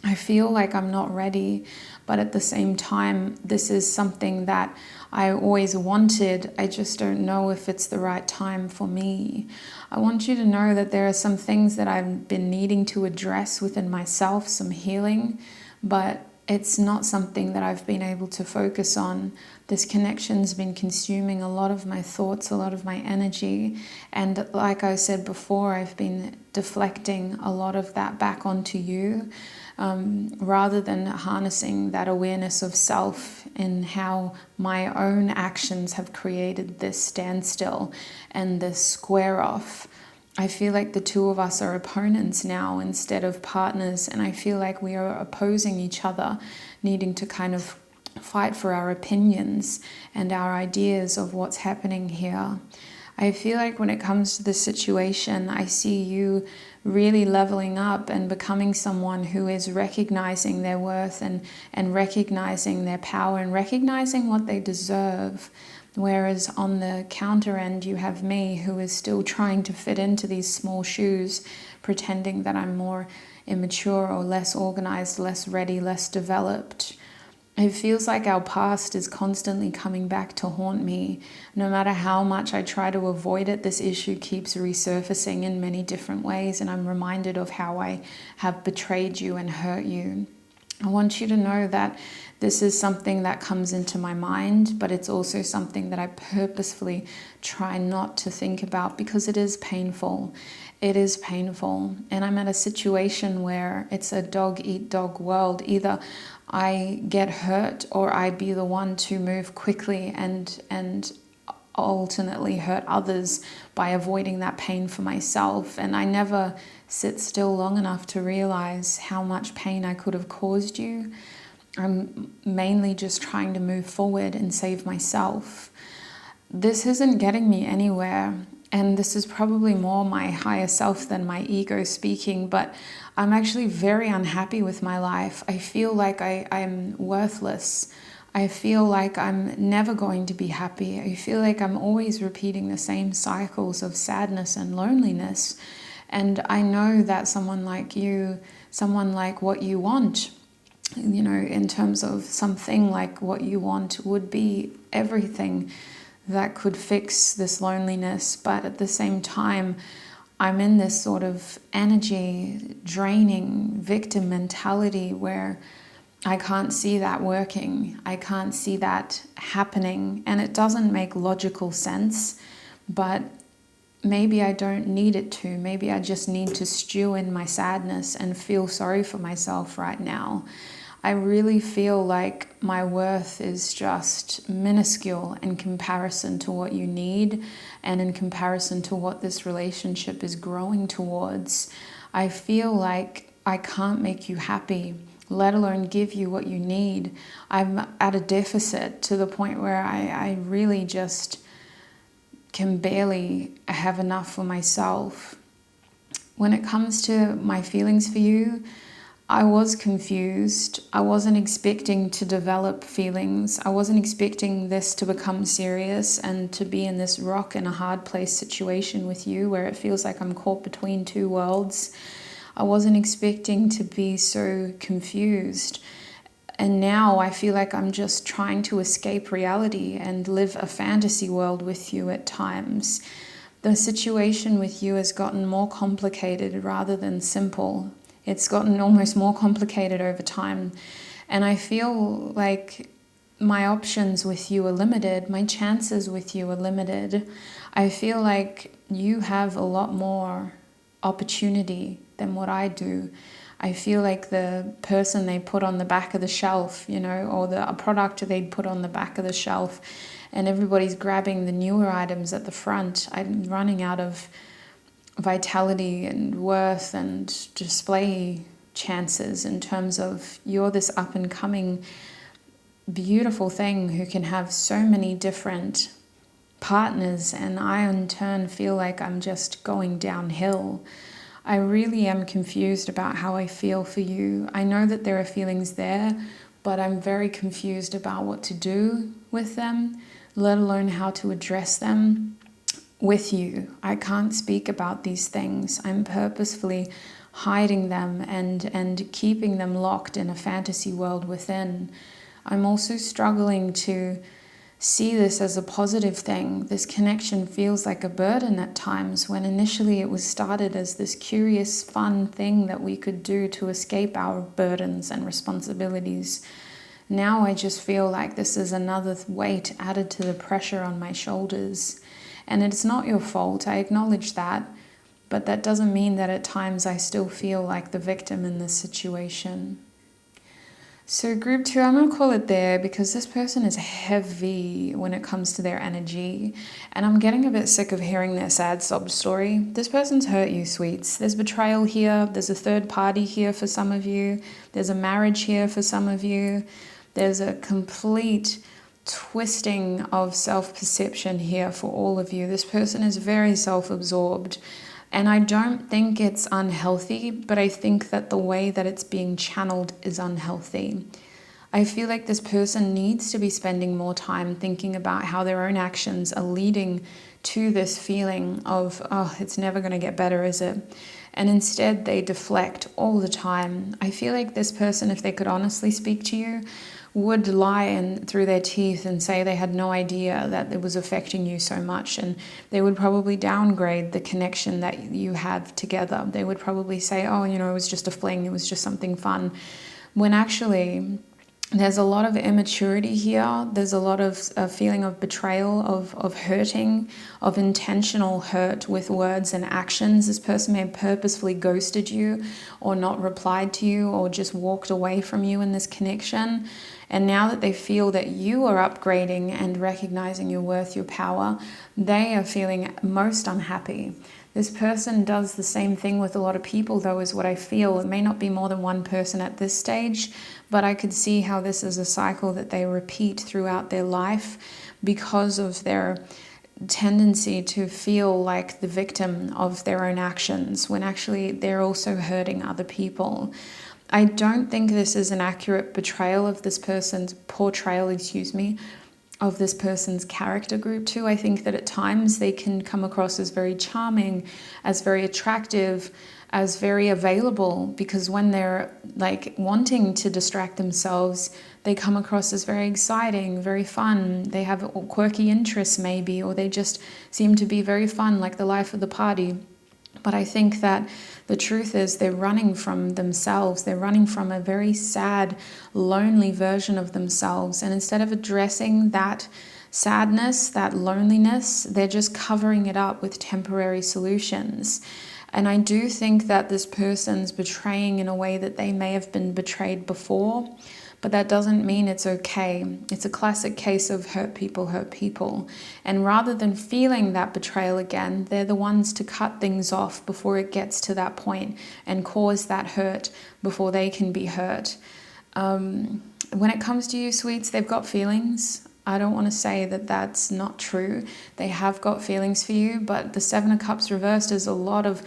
I feel like I'm not ready, but at the same time, this is something that I always wanted. I just don't know if it's the right time for me. I want you to know that there are some things that I've been needing to address within myself, some healing, but it's not something that I've been able to focus on. This connection's been consuming a lot of my thoughts, a lot of my energy. And like I said before, I've been deflecting a lot of that back onto you. Rather than harnessing that awareness of self in how my own actions have created this standstill and this square off. I feel like the two of us are opponents now instead of partners, and I feel like we are opposing each other, needing to kind of fight for our opinions and our ideas of what's happening here. I feel like when it comes to this situation, I see you really leveling up and becoming someone who is recognizing their worth and recognizing their power and recognizing what they deserve. Whereas on the counter end, you have me who is still trying to fit into these small shoes, pretending that I'm more immature or less organized, less ready, less developed. It feels like our past is constantly coming back to haunt me. No matter how much I try to avoid it, this issue keeps resurfacing in many different ways, and I'm reminded of how I have betrayed you and hurt you. I want you to know that this is something that comes into my mind, but it's also something that I purposefully try not to think about because it is painful. It is painful. And I'm at a situation where it's a dog-eat-dog world. Either I get hurt or I be the one to move quickly and ultimately hurt others by avoiding that pain for myself. And I never sit still long enough to realize how much pain I could have caused you. I'm mainly just trying to move forward and save myself. This isn't getting me anywhere. And this is probably more my higher self than my ego speaking, but I'm actually very unhappy with my life. I feel like I'm worthless. I feel like I'm never going to be happy. I feel like I'm always repeating the same cycles of sadness and loneliness. And I know that someone like you, someone like what you want, you know, in terms of something like what you want would be everything that could fix this loneliness. But at the same time, I'm in this sort of energy draining victim mentality where I can't see that working. I can't see that happening. And it doesn't make logical sense, but maybe I don't need it to. Maybe I just need to stew in my sadness and feel sorry for myself right now. I really feel like my worth is just minuscule in comparison to what you need and in comparison to what this relationship is growing towards. I feel like I can't make you happy, let alone give you what you need. I'm at a deficit to the point where I really just can barely have enough for myself. When it comes to my feelings for you, I was confused. I wasn't expecting to develop feelings. I wasn't expecting this to become serious and to be in this rock and a hard place situation with you where it feels like I'm caught between two worlds. I wasn't expecting to be so confused. And now I feel like I'm just trying to escape reality and live a fantasy world with you at times. The situation with you has gotten more complicated rather than simple. It's gotten almost more complicated over time. And I feel like my options with you are limited. My chances with you are limited. I feel like you have a lot more opportunity than what I do. I feel like the person they put on the back of the shelf, you know, or a product they'd put on the back of the shelf, and everybody's grabbing the newer items at the front. I'm running out of vitality and worth and display chances in terms of you're this up and coming beautiful thing who can have so many different partners, and I in turn feel like I'm just going downhill. I really am confused about how I feel for you. I know that there are feelings there, but I'm very confused about what to do with them, let alone how to address them with you. I can't speak about these things. I'm purposefully hiding them and keeping them locked in a fantasy world within. I'm also struggling to see this as a positive thing. This connection feels like a burden at times, when initially it was started as this curious, fun thing that we could do to escape our burdens and responsibilities. Now I just feel like this is another weight added to the pressure on my shoulders. And it's not your fault, I acknowledge that, but that doesn't mean that at times I still feel like the victim in this situation. So group 2, I'm going to call it there because this person is heavy when it comes to their energy, and I'm getting a bit sick of hearing their sad sob story. This person's hurt you, sweets. There's betrayal here. There's a third party here for some of you. There's a marriage here for some of you. There's a complete twisting of self-perception here for all of you. This person is very self-absorbed. And I don't think it's unhealthy, but I think that the way that it's being channeled is unhealthy. I feel like this person needs to be spending more time thinking about how their own actions are leading to this feeling of, oh, it's never going to get better, is it? And instead they deflect all the time. I feel like this person, if they could honestly speak to you, would lie through their teeth and say they had no idea that it was affecting you so much, and they would probably downgrade the connection that you have together. They would probably say, oh, you know, it was just a fling, it was just something fun, when actually there's a lot of immaturity here. There's a lot of a feeling of betrayal, of hurting, of intentional hurt with words and actions. This person may have purposefully ghosted you or not replied to you or just walked away from you in this connection. And now that they feel that you are upgrading and recognizing your worth, your power, they are feeling most unhappy. This person does the same thing with a lot of people, though, is what I feel. It may not be more than one person at this stage, but I could see how this is a cycle that they repeat throughout their life because of their tendency to feel like the victim of their own actions when actually they're also hurting other people. I don't think this is an accurate portrayal of this person's of this person's character, group 2. I think that at times they can come across as very charming, as very attractive, as very available, because when they're like wanting to distract themselves, they come across as very exciting, very fun. They have quirky interests maybe, or they just seem to be very fun, like the life of the party. But I think that the truth is they're running from themselves. They're running from a very sad, lonely version of themselves. And instead of addressing that sadness, that loneliness, they're just covering it up with temporary solutions. And I do think that this person's betraying in a way that they may have been betrayed before, but that doesn't mean it's okay. It's a classic case of hurt people hurt people. And rather than feeling that betrayal again, they're the ones to cut things off before it gets to that point and cause that hurt before they can be hurt. When it comes to you, sweets, they've got feelings. I don't want to say that that's not true. They have got feelings for you, but the 7 of Cups reversed is a lot of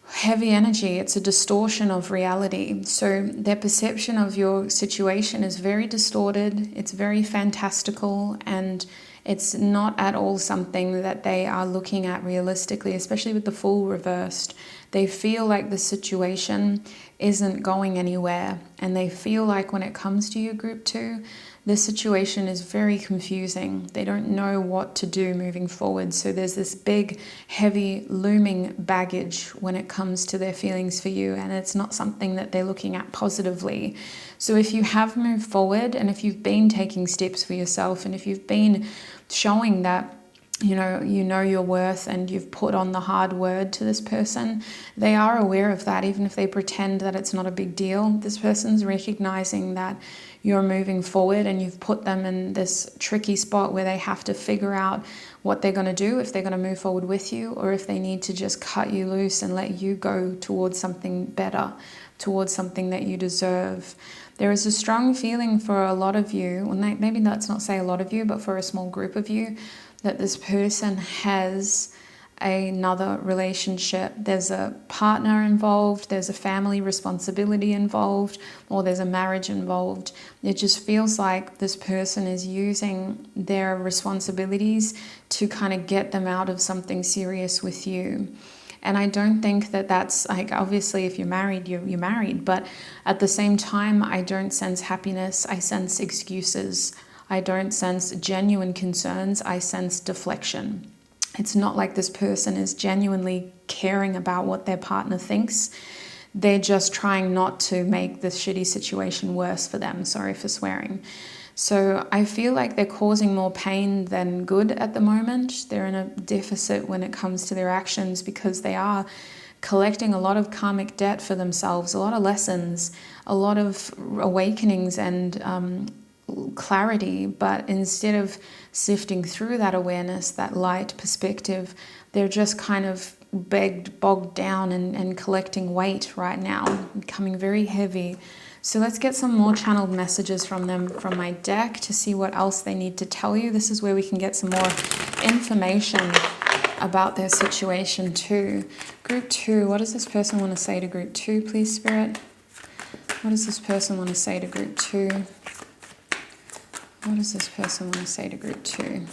heavy energy. It's a distortion of reality. So their perception of your situation is very distorted. It's very fantastical, and it's not at all something that they are looking at realistically, especially with the Fool reversed. They feel like the situation isn't going anywhere, and they feel like when it comes to you, group 2, this situation is very confusing. They don't know what to do moving forward. So there's this big, heavy, looming baggage when it comes to their feelings for you, and it's not something that they're looking at positively. So if you have moved forward, and if you've been taking steps for yourself, and if you've been showing that you know your worth and you've put on the hard word to this person. They are aware of that, even if they pretend that it's not a big deal. This person's recognizing that you're moving forward and you've put them in this tricky spot where they have to figure out what they're going to do, if they're going to move forward with you or if they need to just cut you loose and let you go towards something better, towards something that you deserve. There is a strong feeling for a lot of you, well, maybe let's not say a lot of you, but for a small group of you, that this person has another relationship. There's a partner involved, there's a family responsibility involved, or there's a marriage involved. It just feels like this person is using their responsibilities to kind of get them out of something serious with you. And I don't think that that's like, obviously if you're married, you're married, but at the same time, I don't sense happiness, I sense excuses. I don't sense genuine concerns, I sense deflection. It's not like this person is genuinely caring about what their partner thinks. They're just trying not to make this shitty situation worse for them. Sorry for swearing. So I feel like they're causing more pain than good at the moment. They're in a deficit when it comes to their actions because they are collecting a lot of karmic debt for themselves, a lot of lessons, a lot of awakenings and clarity, but instead of sifting through that awareness, that light perspective, they're just kind of bogged down and collecting weight right now, becoming very heavy. So let's get some more channeled messages from them from my deck to see what else they need to tell you. This is where we can get some more information about their situation too. Group 2, what does this person want to say to Group 2, please, Spirit? What does this person want to say to Group 2? What does this person want to say to Group 2?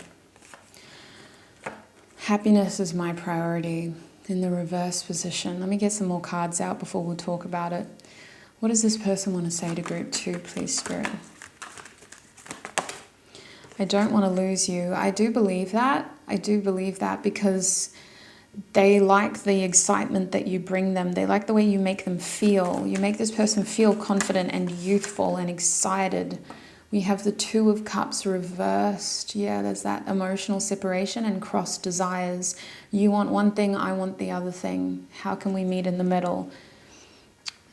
Happiness is my priority in the reverse position. Let me get some more cards out before we'll talk about it. What does this person want to say to Group 2, please, Spirit? I don't want to lose you. I do believe that. I do believe that because they like the excitement that you bring them. They like the way you make them feel. You make this person feel confident and youthful and excited. We have the 2 of Cups reversed. Yeah, there's that emotional separation and crossed desires. You want one thing, I want the other thing. How can we meet in the middle?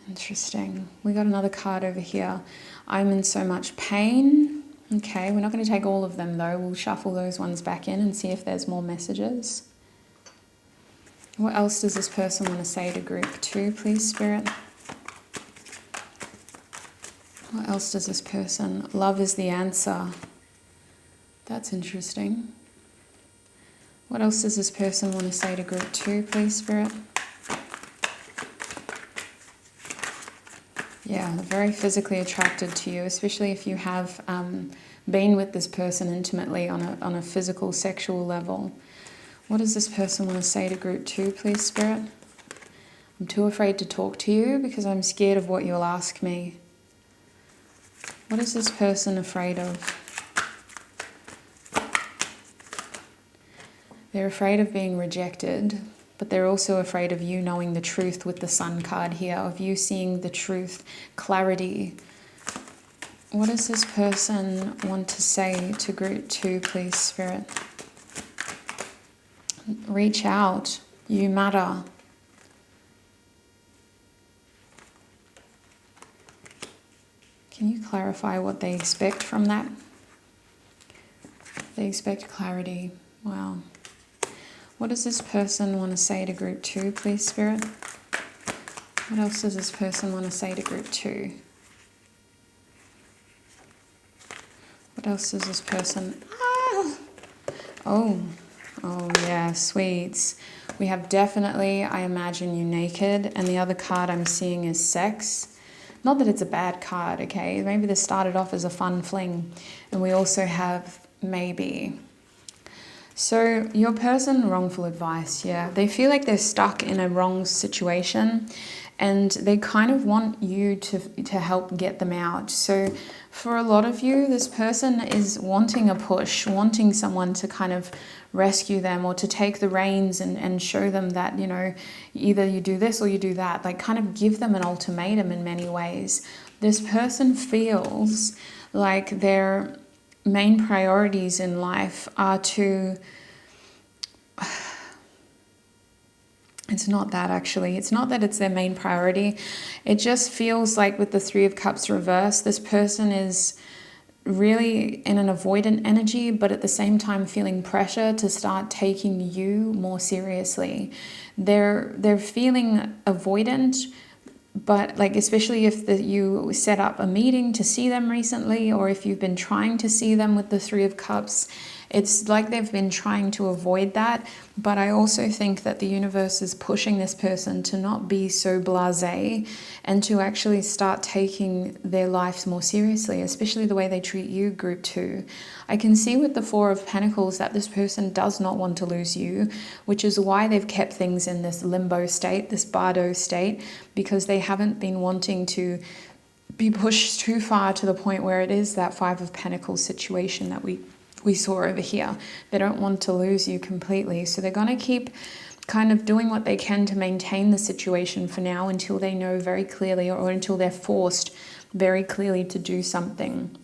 Interesting. We got another card over here. I'm in so much pain. Okay, we're not going to take all of them though. We'll shuffle those ones back in and see if there's more messages. What else does this person want to say to Group 2, please, Spirit? What else does this person? Love is the answer. That's interesting. What else does this person want to say to Group 2, please, Spirit? Yeah, very physically attracted to you, especially if you have been with this person intimately on a physical, sexual level. What does this person want to say to Group 2, please, Spirit? I'm too afraid to talk to you because I'm scared of what you'll ask me. What is this person afraid of? They're afraid of being rejected, but they're also afraid of you knowing the truth with the Sun card here, of you seeing the truth, clarity. What does this person want to say to Group 2, please, Spirit? Reach out. You matter. Can you clarify what they expect from that? They expect clarity. Wow. What does this person want to say to Group 2, please, Spirit? What else does this person want to say to Group 2? What else does this person... Oh yeah, sweets. We have definitely, I imagine you naked, and the other card I'm seeing is sex. Not that it's a bad card, okay? Maybe this started off as a fun fling. And we also have maybe. So your person, wrongful advice, yeah. They feel like they're stuck in a wrong situation and they kind of want you to help get them out. So for a lot of you, this person is wanting a push, wanting someone to kind of rescue them or to take the reins and show them that, you know, either you do this or you do that, like kind of give them an ultimatum in many ways. This person feels like their main priorities in life are to It's not that, actually. It's not that it's their main priority. It just feels like with the Three of Cups reversed, this person is really in an avoidant energy, but at the same time feeling pressure to start taking you more seriously. They're feeling avoidant, but like, especially if you set up a meeting to see them recently, or if you've been trying to see them with the Three of Cups, it's like they've been trying to avoid that. But I also think that the universe is pushing this person to not be so blasé and to actually start taking their lives more seriously, especially the way they treat you, group 2. I can see with the Four of Pentacles that this person does not want to lose you, which is why they've kept things in this limbo state, this bardo state, because they haven't been wanting to be pushed too far to the point where it is that Five of Pentacles situation that we saw over here. They don't want to lose you completely, so they're going to keep kind of doing what they can to maintain the situation for now until they know very clearly, or until they're forced very clearly to do something.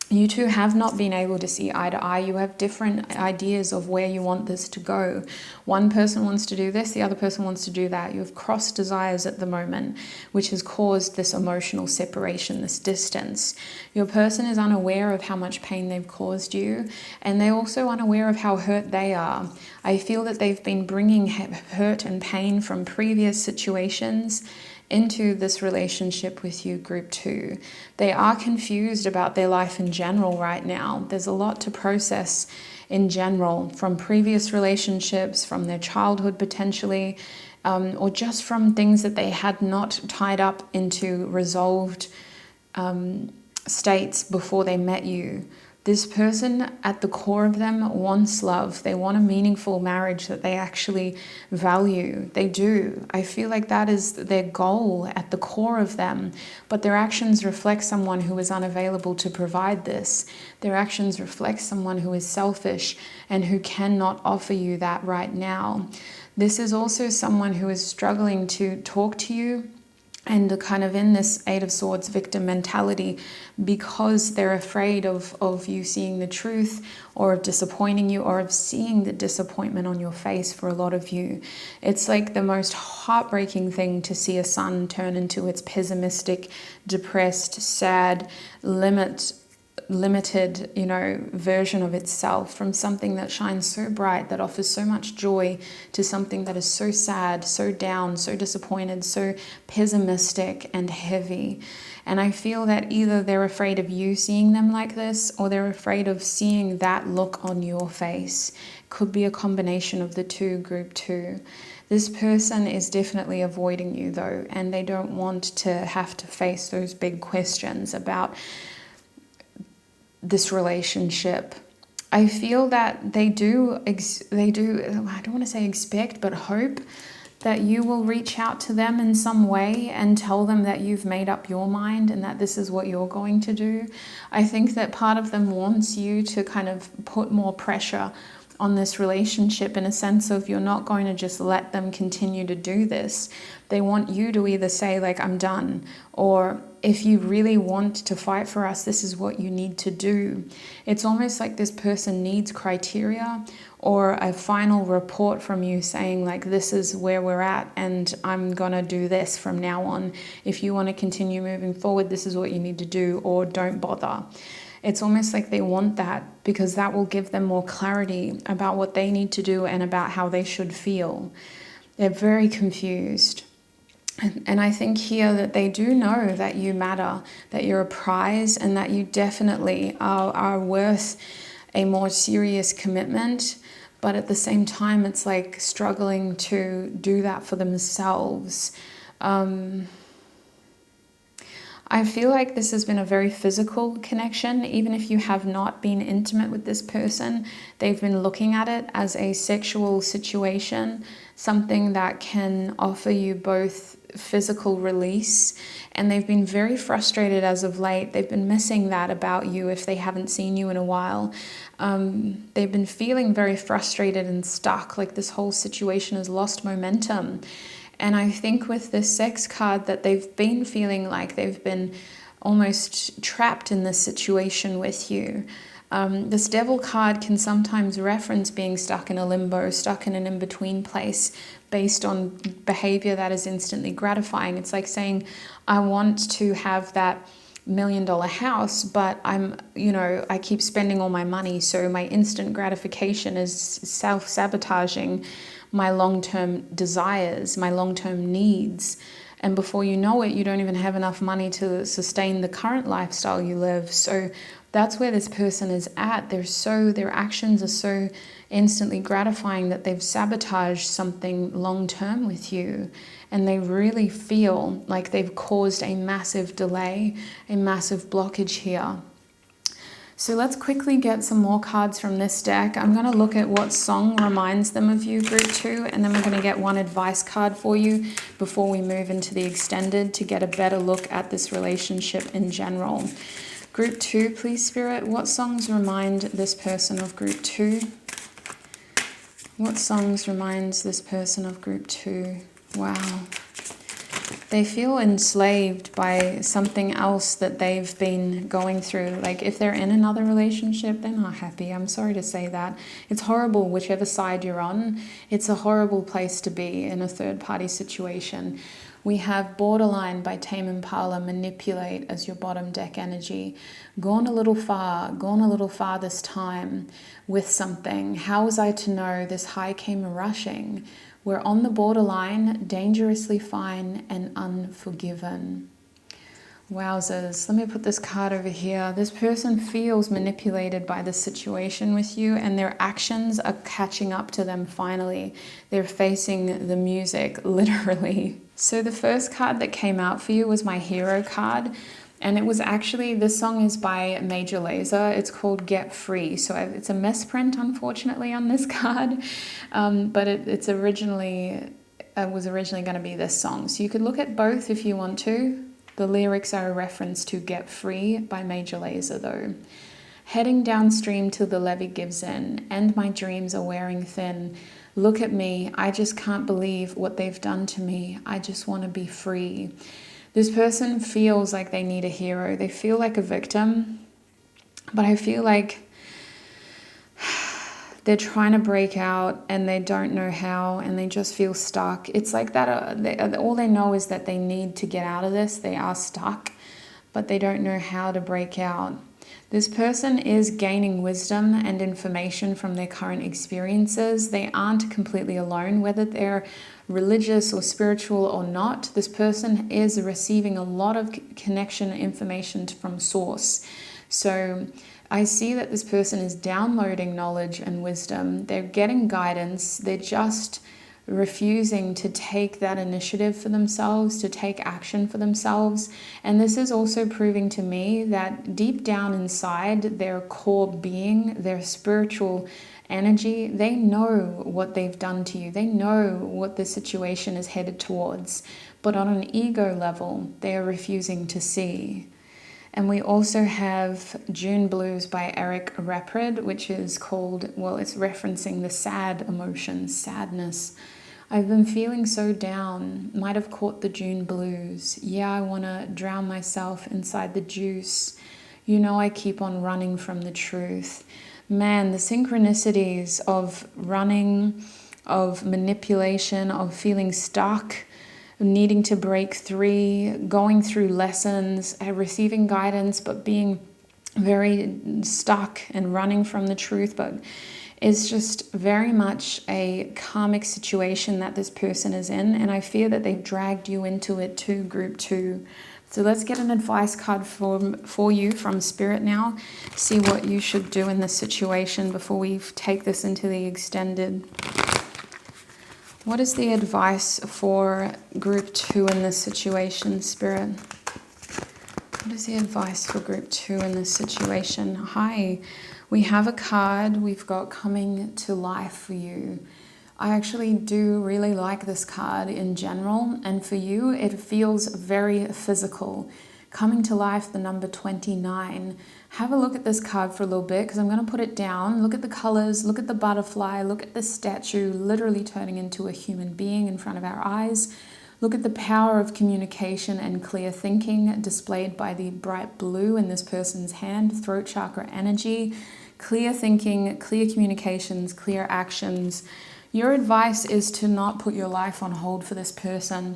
You two have not been able to see eye to eye. You have different ideas of where you want this to go. One person wants to do this, the other person wants to do that. You have cross desires at the moment, which has caused this emotional separation, this distance. Your person is unaware of how much pain they've caused you, and they're also unaware of how hurt they are. I feel that they've been bringing hurt and pain from previous situations into this relationship with you, group 2. They are confused about their life in general right now. There's a lot to process in general from previous relationships, from their childhood potentially, or just from things that they had not tied up into resolved states before they met you. This person, at the core of them, wants love. They want a meaningful marriage that they actually value. They do. I feel like that is their goal at the core of them. But their actions reflect someone who is unavailable to provide this. Their actions reflect someone who is selfish and who cannot offer you that right now. This is also someone who is struggling to talk to you, and kind of in this Eight of Swords victim mentality, because they're afraid of you seeing the truth, or of disappointing you, or of seeing the disappointment on your face for a lot of you. It's like the most heartbreaking thing to see a sun turn into its pessimistic, depressed, sad, limited, version of itself, from something that shines so bright, that offers so much joy, to something that is so sad, so down, so disappointed, so pessimistic and heavy. And I feel that either they're afraid of you seeing them like this, or they're afraid of seeing that look on your face. Could be a combination of the two, group 2. This person is definitely avoiding you though, and they don't want to have to face those big questions about this relationship. I feel that they do, I don't want to say expect, but hope that you will reach out to them in some way and tell them that you've made up your mind and that this is what you're going to do. I think that part of them wants you to kind of put more pressure on this relationship, in a sense of you're not going to just let them continue to do this. They want you to either say like, I'm done, or if you really want to fight for us, this is what you need to do. It's almost like this person needs criteria or a final report from you saying like, this is where we're at and I'm gonna do this from now on. If you want to continue moving forward, this is what you need to do, or don't bother. It's almost like they want that because that will give them more clarity about what they need to do and about how they should feel. They're very confused. And I think here that they do know that you matter, that you're a prize, and that you definitely are worth a more serious commitment. But at the same time, it's like struggling to do that for themselves. I feel like this has been a very physical connection. Even if you have not been intimate with this person, they've been looking at it as a sexual situation, something that can offer you both physical release. And they've been very frustrated as of late. They've been missing that about you if they haven't seen you in a while. They've been feeling very frustrated and stuck, like this whole situation has lost momentum. And I think with this sex card that they've been feeling like they've been almost trapped in this situation with you. This Devil card can sometimes reference being stuck in a limbo, stuck in an in-between place based on behavior that is instantly gratifying. It's like saying, I want to have that $1 million house, but I keep spending all my money, so my instant gratification is self-sabotaging my long-term desires, my long-term needs. And before you know it, you don't even have enough money to sustain the current lifestyle you live. So that's where this person is at. Their actions are so instantly gratifying that they've sabotaged something long-term with you. And they really feel like they've caused a massive delay, a massive blockage here. So let's quickly get some more cards from this deck. I'm going to look at what song reminds them of you, group 2, and then we're going to get one advice card for you before we move into the extended to get a better look at this relationship in general. Group 2, please, Spirit, what songs remind this person of group 2? What songs reminds this person of group 2? Wow. They feel enslaved by something else that they've been going through. Like if they're in another relationship, they're not happy. I'm sorry to say that. It's horrible whichever side you're on. It's a horrible place to be in a third-party situation. We have Borderline by Tame Impala, Manipulate as your bottom deck energy. Gone a little far this time with something. How was I to know this high came rushing? We're on the borderline, dangerously fine and unforgiven. Wowzers. Let me put this card over here. This person feels manipulated by the situation with you, and their actions are catching up to them finally. They're facing the music, literally. So the first card that came out for you was my hero card. And it was actually, this song is by Major Lazer. It's called Get Free. So it's a misprint, unfortunately, on this card. But it was originally going to be this song. So you could look at both if you want to. The lyrics are a reference to Get Free by Major Lazer, though. Heading downstream till the levee gives in, and my dreams are wearing thin. Look at me, I just can't believe what they've done to me. I just want to be free. This person feels like they need a hero. They feel like a victim, but I feel like they're trying to break out and they don't know how, and they just feel stuck. It's like that. All they know is that they need to get out of this. They are stuck, but they don't know how to break out. This person is gaining wisdom and information from their current experiences. They aren't completely alone, whether they're religious or spiritual or not. This person is receiving a lot of connection information from source. So I see that this person is downloading knowledge and wisdom. They're getting guidance. They're just refusing to take that initiative for themselves, to take action for themselves. And this is also proving to me that deep down inside their core being, their spiritual energy, they know what they've done to you. They know what the situation is headed towards. But on an ego level, they are refusing to see. And we also have June Blues by Eric Raprid, which is called, well, it's referencing the sad emotion, sadness. I've been feeling so down, might have caught the June blues. Yeah, I want to drown myself inside the juice. You know, I keep on running from the truth. Man, the synchronicities of running, of manipulation, of feeling stuck, needing to break free, going through lessons, receiving guidance, but being very stuck and running from the truth, but it's just very much a karmic situation that this person is in, and I fear that they've dragged you into it too, group 2. So let's get an advice card for you from Spirit now. See what you should do in this situation before we take this into the extended. What is the advice for group 2 in this situation, Spirit? What is the advice for group 2 in this situation? Hi, we have a card we've got coming to life for you. I actually do really like this card in general, and for you it feels very physical. Coming to life, the number 29. Have a look at this card for a little bit because I'm going to put it down. Look at the colors, look at the butterfly, look at the statue literally turning into a human being in front of our eyes. Look at the power of communication and clear thinking displayed by the bright blue in this person's hand, throat chakra energy. clear thinking, clear communications, clear actions. Your advice is to not put your life on hold for this person.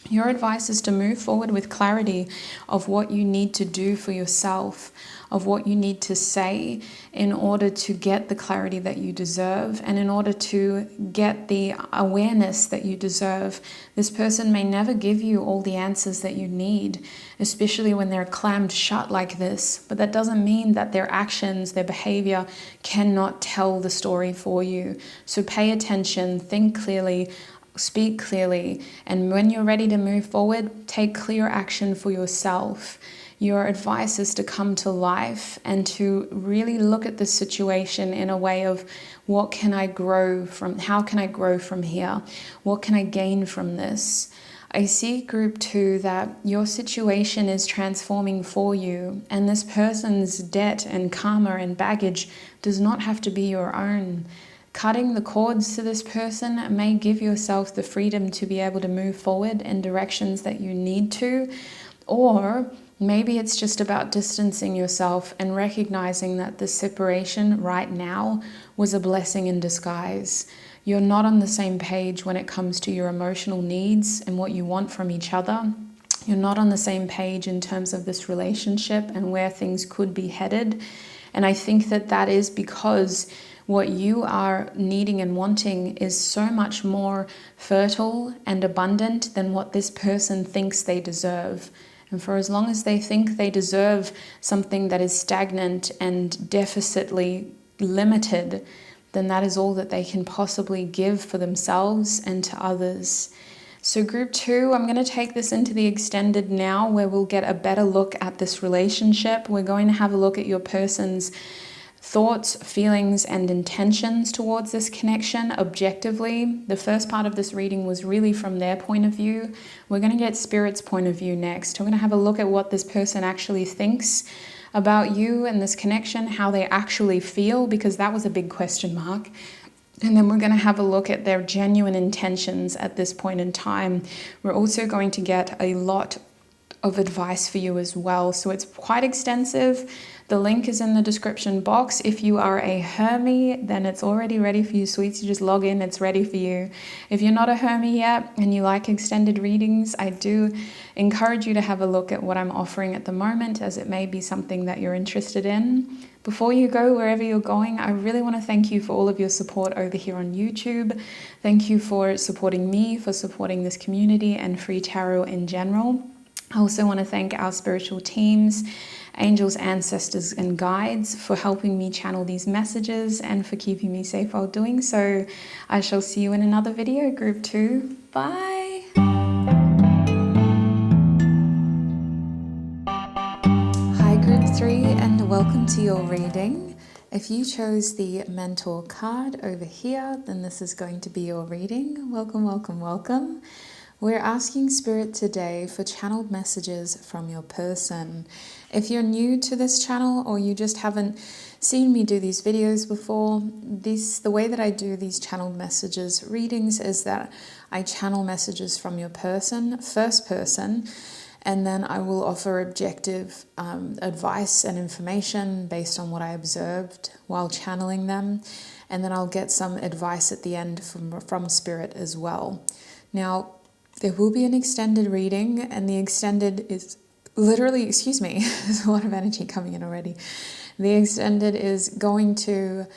Your advice is to move forward with clarity of what you need to do for yourself, of what you need to say in order to get the clarity that you deserve and in order to get the awareness that you deserve. This person may never give you all the answers that you need, especially when they're clammed shut like this, but that doesn't mean that their actions, their behavior cannot tell the story for you. So pay attention, think clearly, speak clearly, and when you're ready to move forward, take clear action for yourself. Your advice is to come to life and to really look at the situation in a way of what can I grow from, how can I grow from here? What can I gain from this? I see group 2 that your situation is transforming for you, and this person's debt and karma and baggage does not have to be your own. Cutting the cords to this person may give yourself the freedom to be able to move forward in directions that you need to, or maybe it's just about distancing yourself and recognizing that the separation right now was a blessing in disguise. You're not on the same page when it comes to your emotional needs and what you want from each other. You're not on the same page in terms of this relationship and where things could be headed. And I think that that is because what you are needing and wanting is so much more fertile and abundant than what this person thinks they deserve. And for as long as they think they deserve something that is stagnant and deficitly limited, then that is all that they can possibly give for themselves and to others. So group 2, I'm going to take this into the extended now, where we'll get a better look at this relationship. We're going to have a look at your person's thoughts, feelings, and intentions towards this connection objectively. The first part of this reading was really from their point of view. We're going to get Spirit's point of view next. We're going to have a look at what this person actually thinks about you and this connection, how they actually feel, because that was a big question mark. And then we're going to have a look at their genuine intentions at this point in time. We're also going to get a lot of advice for you as well. So it's quite extensive. The link is in the description box. If you are a Hermie, then it's already ready for you, sweets. You just log in, it's ready for you. If you're not a Hermie yet and you like extended readings, I do encourage you to have a look at what I'm offering at the moment, as it may be something that you're interested in. Before you go wherever you're going, I really want to thank you for all of your support over here on YouTube. Thank you for supporting me, for supporting this community and free tarot in general. I also want to thank our spiritual teams, angels, ancestors, and guides for helping me channel these messages and for keeping me safe while doing so. I shall see you in another video, group 2. Bye! Hi, group 3, and welcome to your reading. If you chose the mentor card over here, then this is going to be your reading. Welcome, welcome, welcome. We're asking Spirit today for channeled messages from your person. If you're new to this channel or you just haven't seen me do these videos before, the way that I do these channeled messages readings is that I channel messages from your person, first person, and then I will offer objective advice and information based on what I observed while channeling them. And then I'll get some advice at the end from Spirit as well. Now, there will be an extended reading, and the extended is literally, excuse me, there's a lot of energy coming in already. The extended is going to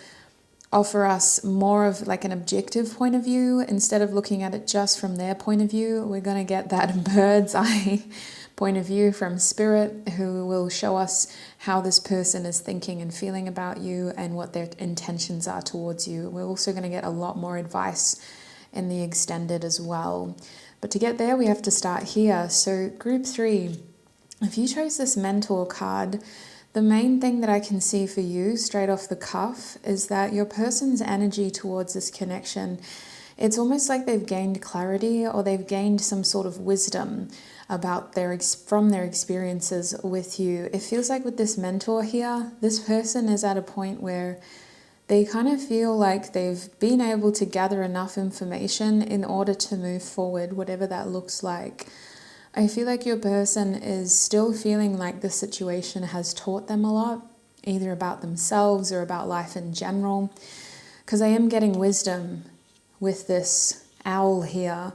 offer us more of like an objective point of view. Instead of looking at it just from their point of view, we're going to get that bird's eye point of view from Spirit, who will show us how this person is thinking and feeling about you and what their intentions are towards you. We're also going to get a lot more advice in the extended as well. But to get there, we have to start here. So group 3, if you chose this mentor card, the main thing that I can see for you straight off the cuff is that your person's energy towards this connection, it's almost like they've gained clarity or they've gained some sort of wisdom about from their experiences with you. It feels like with this mentor here, this person is at a point where they kind of feel like they've been able to gather enough information in order to move forward, whatever that looks like. I feel like your person is still feeling like the situation has taught them a lot, either about themselves or about life in general. Because I am getting wisdom with this owl here,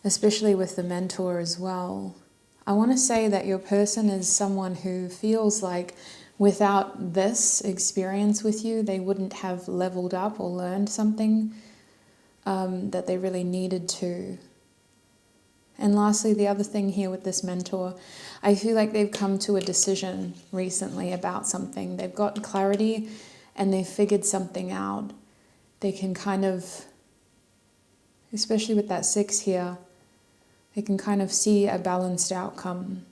especially with the mentor as well. I want to say that your person is someone who feels like without this experience with you, they wouldn't have leveled up or learned something that they really needed to. And lastly, the other thing here with this mentor, I feel like they've come to a decision recently about something. They've got clarity and they've figured something out. They can kind of, especially with that 6 here, they can kind of see a balanced outcome.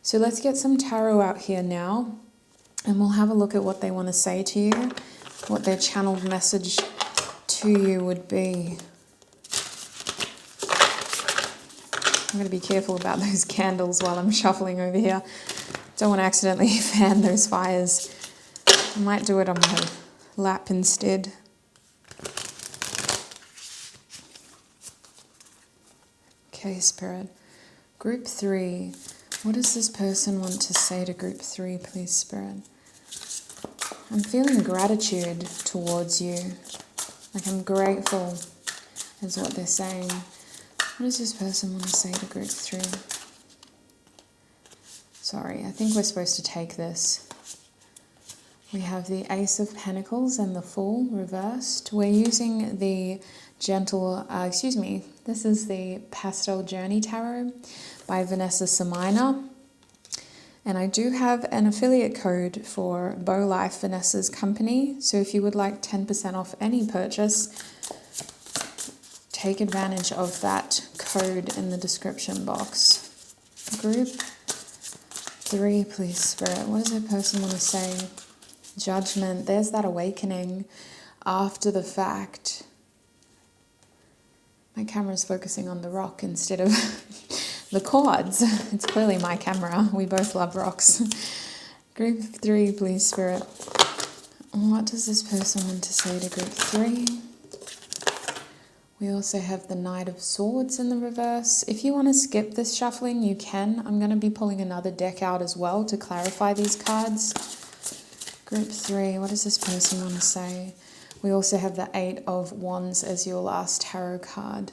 So let's get some tarot out here now, and we'll have a look at what they want to say to you, what their channeled message to you would be. I'm going to be careful about those candles while I'm shuffling over here. Don't want to accidentally fan those fires. I might do it on my lap instead. Okay, Spirit. Group 3. What does this person want to say to Group 3, please, Spirit? I'm feeling gratitude towards you. Like I'm grateful is what they're saying. What does this person want to say to Group 3? Sorry, I think we're supposed to take this. We have the Ace of Pentacles and the Fool reversed. We're using the gentle, this is the Pastel Journey Tarot by Vanessa Somuayina. And I do have an affiliate code for Bow Life, Vanessa's company. So if you would like 10% off any purchase, take advantage of that code in the description box. Group 3, please, Spirit. What does that person want to say? Judgment. There's that awakening after the fact. My camera's focusing on the rock instead of the chords. It's clearly my camera. We both love rocks. Group 3, please, Spirit. What does this person want to say to Group 3? We also have the Knight of Swords in the reverse. If you want to skip this shuffling, you can. I'm going to be pulling another deck out as well to clarify these cards. Group 3, what does this person want to say? We also have the 8 of Wands as your last tarot card.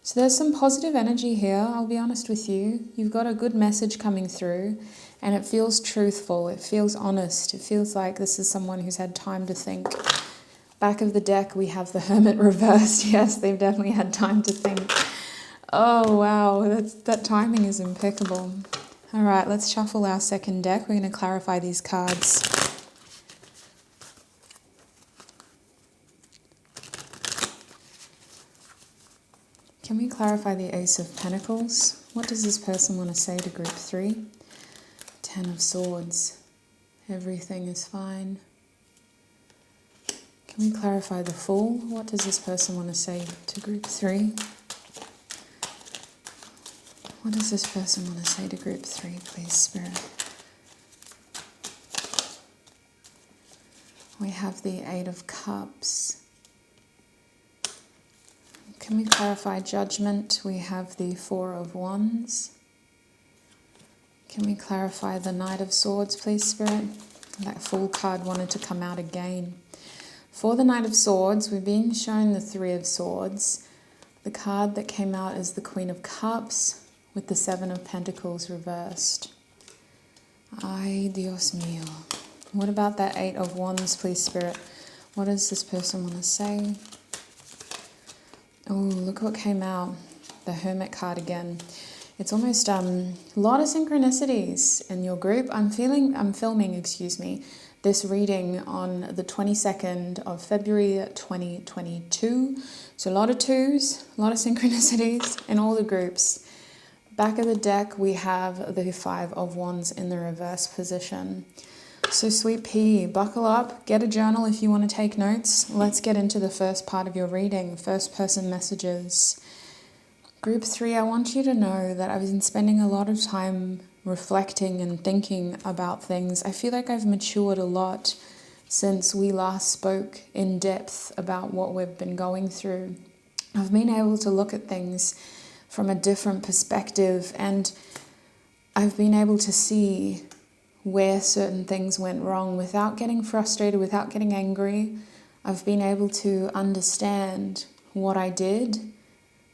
So there's some positive energy here, I'll be honest with you. You've got a good message coming through and it feels truthful, it feels honest. It feels like this is someone who's had time to think. Back of the deck we have the Hermit reversed. Yes, they've definitely had time to think. Oh wow, that timing is impeccable. All right, let's shuffle our second deck. We're going to clarify these cards. Can we clarify the Ace of Pentacles? What does this person want to say to Group 3? 10 of Swords. Everything is fine. Can we clarify the Fool? What does this person want to say to Group 3? What does this person want to say to Group 3, please, Spirit? We have the 8 of Cups. Can we clarify Judgment? We have the 4 of Wands. Can we clarify the Knight of Swords, please, Spirit? That Fool card wanted to come out again. For the Knight of Swords, we're being shown the 3 of Swords. The card that came out is the Queen of Cups with the 7 of Pentacles reversed. Ay, Dios mío. What about that 8 of Wands, please, Spirit? What does this person want to say? Oh, look what came out. The Hermit card again. It's almost a lot of synchronicities in your group. I'm filming, this reading on the 22nd of February 2022. So a lot of 2s, a lot of synchronicities in all the groups. Back of the deck, we have the 5 of Wands in the reverse position. So sweet pea, buckle up, get a journal if you want to take notes. Let's get into the first part of your reading, first person messages. Group 3, I want you to know that I've been spending a lot of time reflecting and thinking about things. I feel like I've matured a lot since we last spoke in depth about what we've been going through. I've been able to look at things from a different perspective and I've been able to see where certain things went wrong without getting frustrated, without getting angry. I've been able to understand what I did,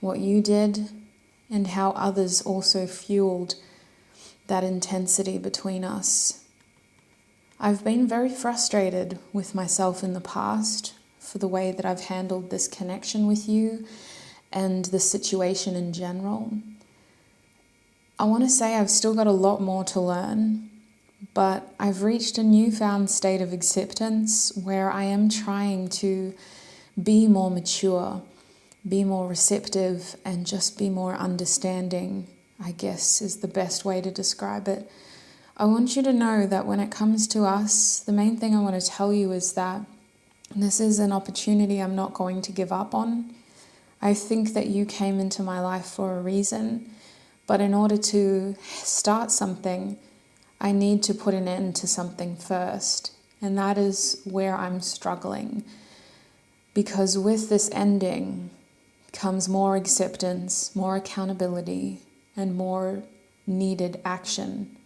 what you did, and how others also fueled that intensity between us. I've been very frustrated with myself in the past for the way that I've handled this connection with you and the situation in general. I want to say I've still got a lot more to learn, but I've reached a newfound state of acceptance where I am trying to be more mature, be more receptive, and just be more understanding, I guess is the best way to describe it. I want you to know that when it comes to us, the main thing I want to tell you is that this is an opportunity I'm not going to give up on. I think that you came into my life for a reason, but in order to start something, I need to put an end to something first. And that is where I'm struggling. Because with this ending comes more acceptance, more accountability, and more needed action.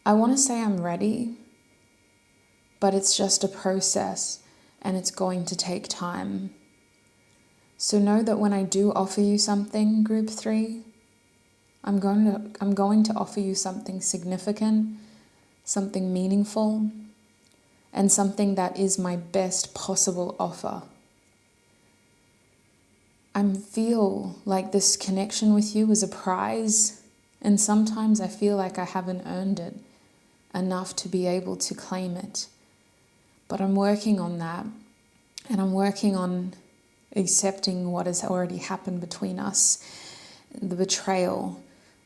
I want to say I'm ready, but it's just a process and it's going to take time. So know that when I do offer you something, Group 3, I'm going to offer you something significant, something meaningful, and something that is my best possible offer. I feel like this connection with you is a prize, and sometimes I feel like I haven't earned it enough to be able to claim it. But I'm working on that, and I'm working on accepting what has already happened between us, the betrayal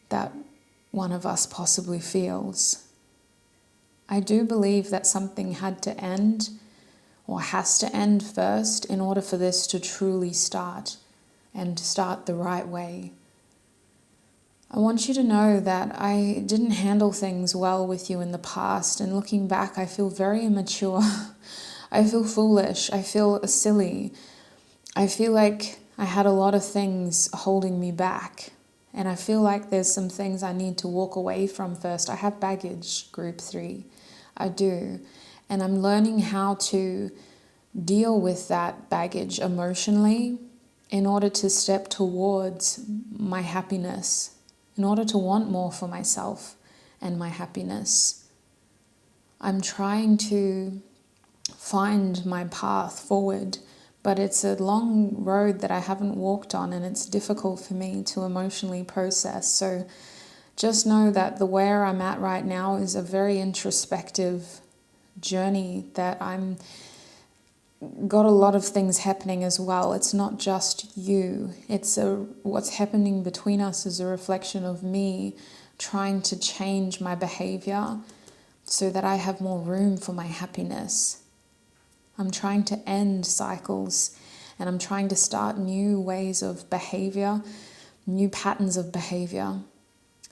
that one of us possibly feels. I do believe that something had to end, or has to end first, in order for this to truly start, and start the right way. I want you to know that I didn't handle things well with you in the past, and looking back, I feel very immature. I feel foolish. I feel silly. I feel like I had a lot of things holding me back, and I feel like there's some things I need to walk away from first. I have baggage, Group 3. I do. And I'm learning how to deal with that baggage emotionally in order to step towards my happiness, in order to want more for myself and my happiness. I'm trying to find my path forward, but it's a long road that I haven't walked on, and it's difficult for me to emotionally process. So just know that the where I'm at right now is a very introspective journey, that I'm got a lot of things happening as well. It's not just you. What's happening between us is a reflection of me trying to change my behavior so that I have more room for my happiness. I'm trying to end cycles, and I'm trying to start new ways of behavior, new patterns of behavior,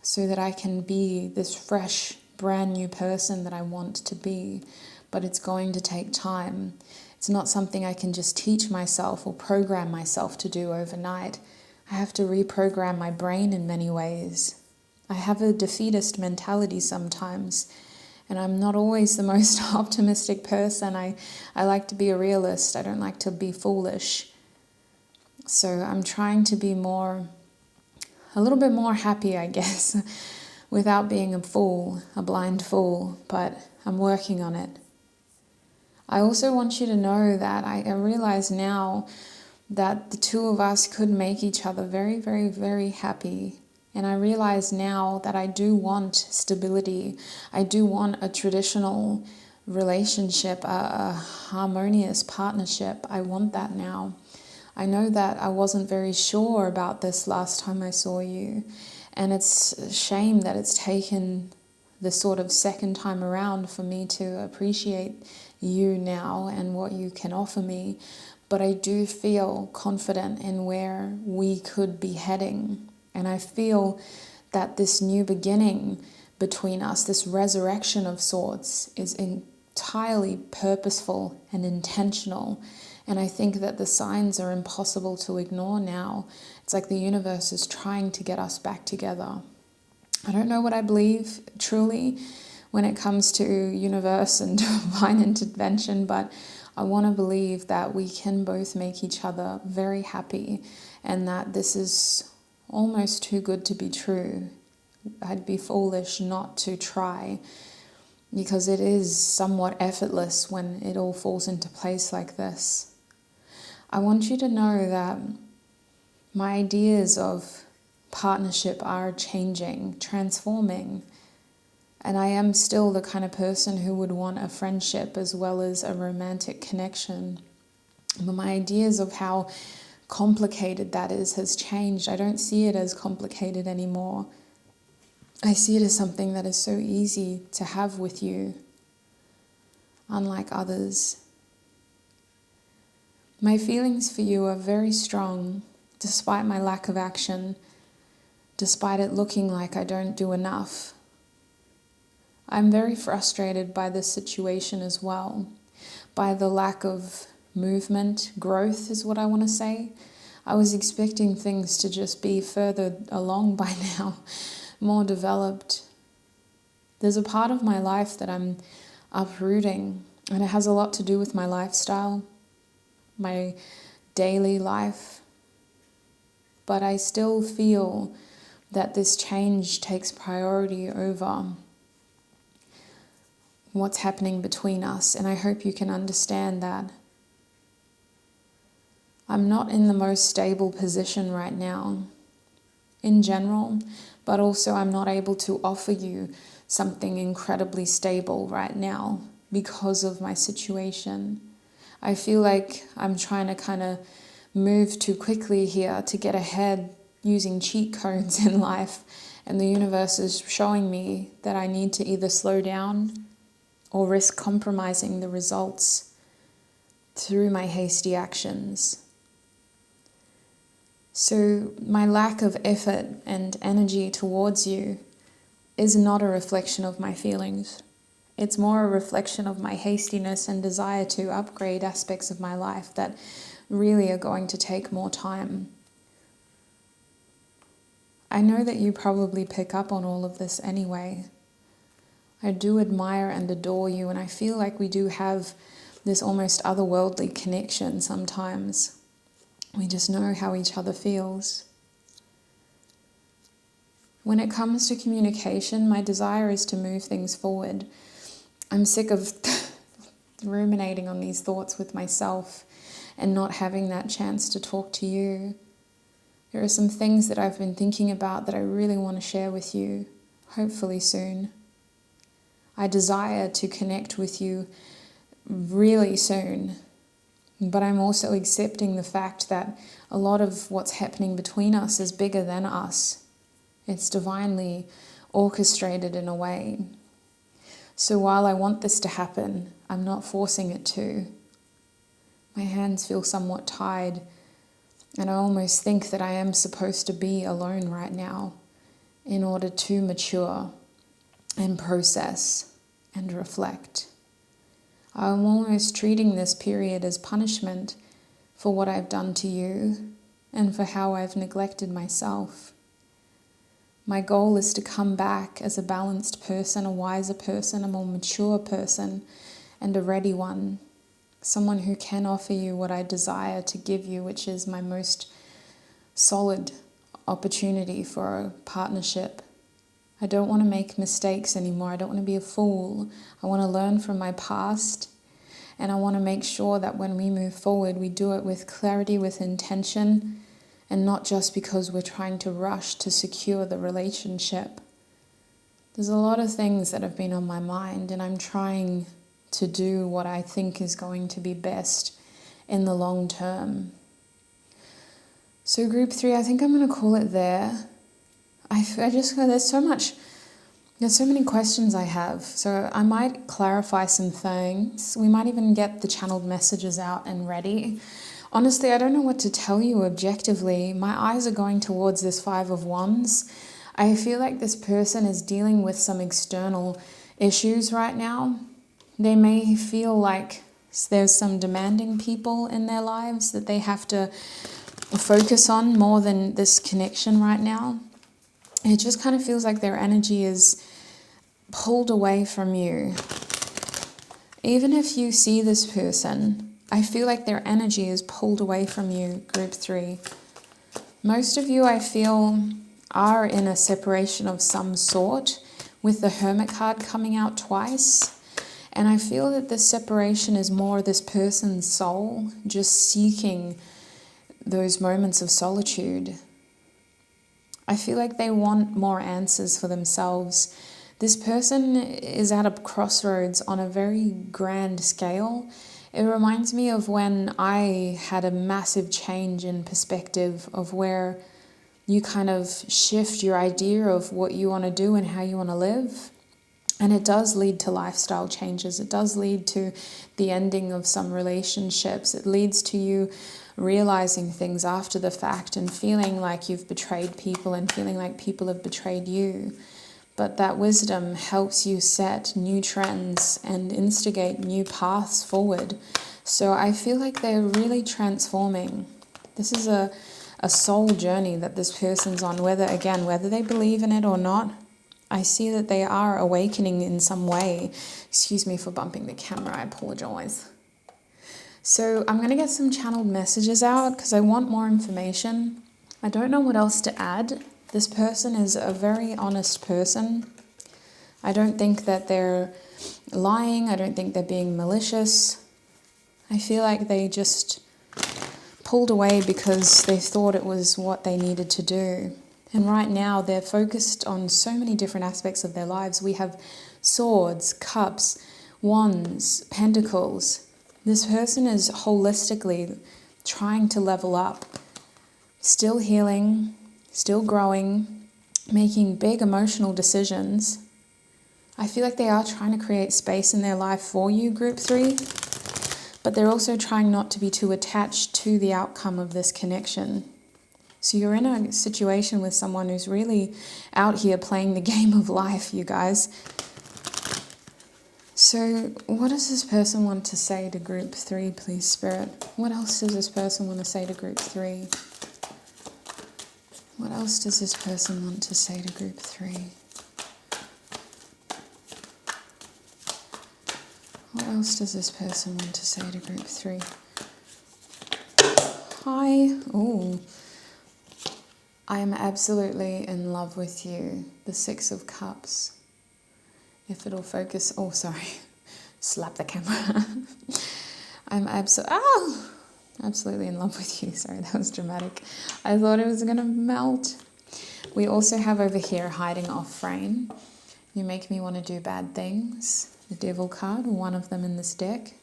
so that I can be this fresh, brand new person that I want to be. But it's going to take time. It's not something I can just teach myself or program myself to do overnight. I have to reprogram my brain in many ways. I have a defeatist mentality sometimes, and I'm not always the most optimistic person. I like to be a realist. I don't like to be foolish. So I'm trying to be a little bit more happy, I guess, without being a fool, a blind fool, but I'm working on it. I also want you to know that I realize now that the two of us could make each other very, very, very happy. And I realize now that I do want stability. I do want a traditional relationship, a harmonious partnership. I want that now. I know that I wasn't very sure about this last time I saw you. And it's a shame that it's taken the sort of second time around for me to appreciate you now and what you can offer me. But I do feel confident in where we could be heading. And I feel that this new beginning between us, this resurrection of sorts, is entirely purposeful and intentional. And I think that the signs are impossible to ignore now. It's like the universe is trying to get us back together. I don't know what I believe truly when it comes to universe and divine intervention, but I want to believe that we can both make each other very happy and that this is almost too good to be true. I'd be foolish not to try, because it is somewhat effortless when it all falls into place like this. I want you to know that my ideas of partnership are changing, transforming, and I am still the kind of person who would want a friendship as well as a romantic connection. But my ideas of how complicated that is has changed. I don't see it as complicated anymore. I see it as something that is so easy to have with you, unlike others. My feelings for you are very strong, despite my lack of action, despite it looking like I don't do enough. I'm very frustrated by this situation as well, by the lack of movement, growth is what I want to say. I was expecting things to just be further along by now, more developed. There's a part of my life that I'm uprooting, and it has a lot to do with my lifestyle, my daily life. But I still feel that this change takes priority over what's happening between us, and I hope you can understand that. I'm not in the most stable position right now, in general, but also I'm not able to offer you something incredibly stable right now because of my situation. I feel like I'm trying to kind of move too quickly here to get ahead using cheat codes in life, and the universe is showing me that I need to either slow down or risk compromising the results through my hasty actions. So my lack of effort and energy towards you is not a reflection of my feelings. It's more a reflection of my hastiness and desire to upgrade aspects of my life that really are going to take more time. I know that you probably pick up on all of this anyway. I do admire and adore you, and I feel like we do have this almost otherworldly connection sometimes. We just know how each other feels. When it comes to communication, my desire is to move things forward. I'm sick of ruminating on these thoughts with myself and not having that chance to talk to you. There are some things that I've been thinking about that I really want to share with you, hopefully soon. I desire to connect with you really soon, but I'm also accepting the fact that a lot of what's happening between us is bigger than us. It's divinely orchestrated in a way. So while I want this to happen, I'm not forcing it to. My hands feel somewhat tied, and I almost think that I am supposed to be alone right now in order to mature and process and reflect. I'm almost treating this period as punishment for what I've done to you and for how I've neglected myself. My goal is to come back as a balanced person, a wiser person, a more mature person, and a ready one. Someone who can offer you what I desire to give you, which is my most solid opportunity for a partnership. I don't want to make mistakes anymore. I don't want to be a fool. I want to learn from my past, and I want to make sure that when we move forward, we do it with clarity, with intention, and not just because we're trying to rush to secure the relationship. There's a lot of things that have been on my mind, and I'm trying to do what I think is going to be best in the long term. So group 3, I think I'm going to call it there. There's so many questions I have, so I might clarify some things. We might even get the channeled messages out and ready. Honestly, I don't know what to tell you objectively. My eyes are going towards this 5 of Wands. I feel like this person is dealing with some external issues right now. They may feel like there's some demanding people in their lives that they have to focus on more than this connection right now. it just kind of feels like their energy is pulled away from you. Even if you see this person, I feel like their energy is pulled away from you, group 3. Most of you, I feel, are in a separation of some sort, with the Hermit card coming out twice. And I feel that this separation is more this person's soul just seeking those moments of solitude. I feel like they want more answers for themselves. This person is at a crossroads on a very grand scale. It reminds me of when I had a massive change in perspective of where you kind of shift your idea of what you want to do and how you want to live. And it does lead to lifestyle changes. It does lead to the ending of some relationships. It leads to you realizing things after the fact and feeling like you've betrayed people and feeling like people have betrayed you. But that wisdom helps you set new trends and instigate new paths forward. So I feel like they're really transforming. This is a soul journey that this person's on, whether they believe in it or not. I see that they are awakening in some way. Excuse me for bumping the camera, I apologize. So I'm going to get some channeled messages out because I want more information. I don't know what else to add. This person is a very honest person. I don't think that they're lying. I don't think they're being malicious. I feel like they just pulled away because they thought it was what they needed to do. And right now they're focused on so many different aspects of their lives. We have swords, cups, wands, pentacles. This person is holistically trying to level up, still healing, still growing, making big emotional decisions. I feel like they are trying to create space in their life for you, group 3, but they're also trying not to be too attached to the outcome of this connection. So you're in a situation with someone who's really out here playing the game of life, you guys. So what does this person want to say to group 3, please, Spirit? What else does this person want to say to group 3? What else does this person want to say to group 3? What else does this person want to say to group 3? Hi. Oh. I am absolutely in love with you. The 6 of Cups. If it'll focus... Oh, sorry. Slap the camera. I'm absolutely in love with you. Sorry, that was dramatic. I thought it was going to melt. We also have over here hiding off frame. You make me want to do bad things. The Devil card, one of them in this deck.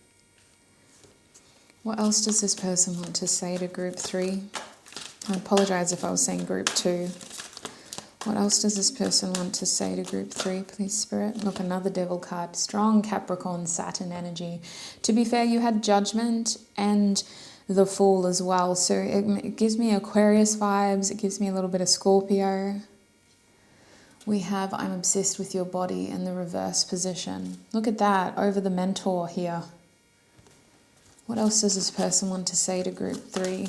What else does this person want to say to group 3? I apologize if I was saying group 2. What else does this person want to say to group 3, please, Spirit? Look, another Devil card. Strong Capricorn, Saturn energy. To be fair, you had Judgment and the Fool as well. So it gives me Aquarius vibes. It gives me a little bit of Scorpio. We have I'm obsessed with your body in the reverse position. Look at that, over the Mentor here. What else does this person want to say to group 3?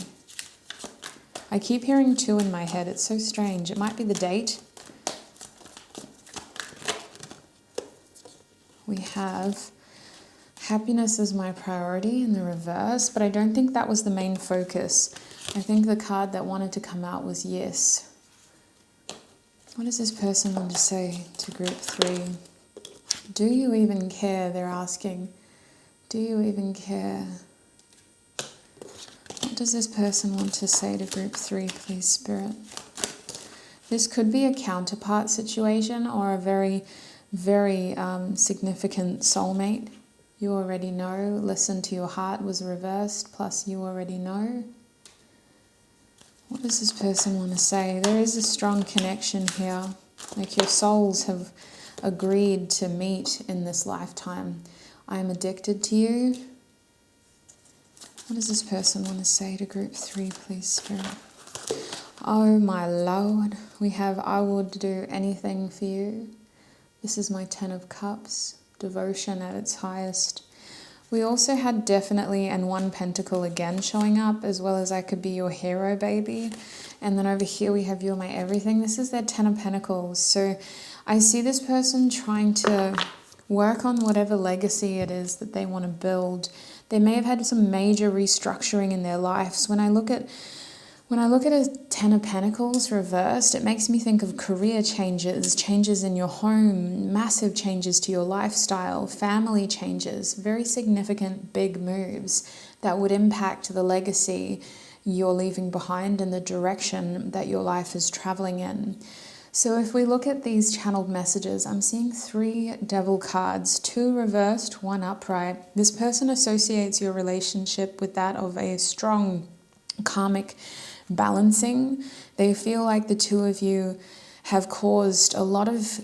I keep hearing 2 in my head. It's so strange. It might be the date. We have happiness is my priority in the reverse, but I don't think that was the main focus. I think the card that wanted to come out was yes. What does this person want to say to group 3? Do you even care? They're asking. Do you even care? What does this person want to say to group 3, please, Spirit? This could be a counterpart situation or a very, very significant soulmate. You already know. Listen to your heart was reversed, plus you already know. What does this person want to say? There is a strong connection here. Like your souls have agreed to meet in this lifetime. I am addicted to you. What does this person want to say to group 3, please, Spirit? Oh my Lord. We have I would do anything for you. This is my 10 of Cups. Devotion at its highest. We also had definitely and one pentacle again showing up, as well as I could be your hero, baby. And then over here we have you're my everything. This is their 10 of Pentacles. So I see this person trying to work on whatever legacy it is that they want to build. They may have had some major restructuring in their lives. When I look at a 10 of Pentacles reversed, it makes me think of career changes, changes in your home, massive changes to your lifestyle, family changes, very significant big moves that would impact the legacy you're leaving behind and the direction that your life is traveling in. So if we look at these channeled messages, I'm seeing 3 devil cards, 2 reversed, 1 upright. This person associates your relationship with that of a strong karmic balancing. They feel like the two of you have caused a lot of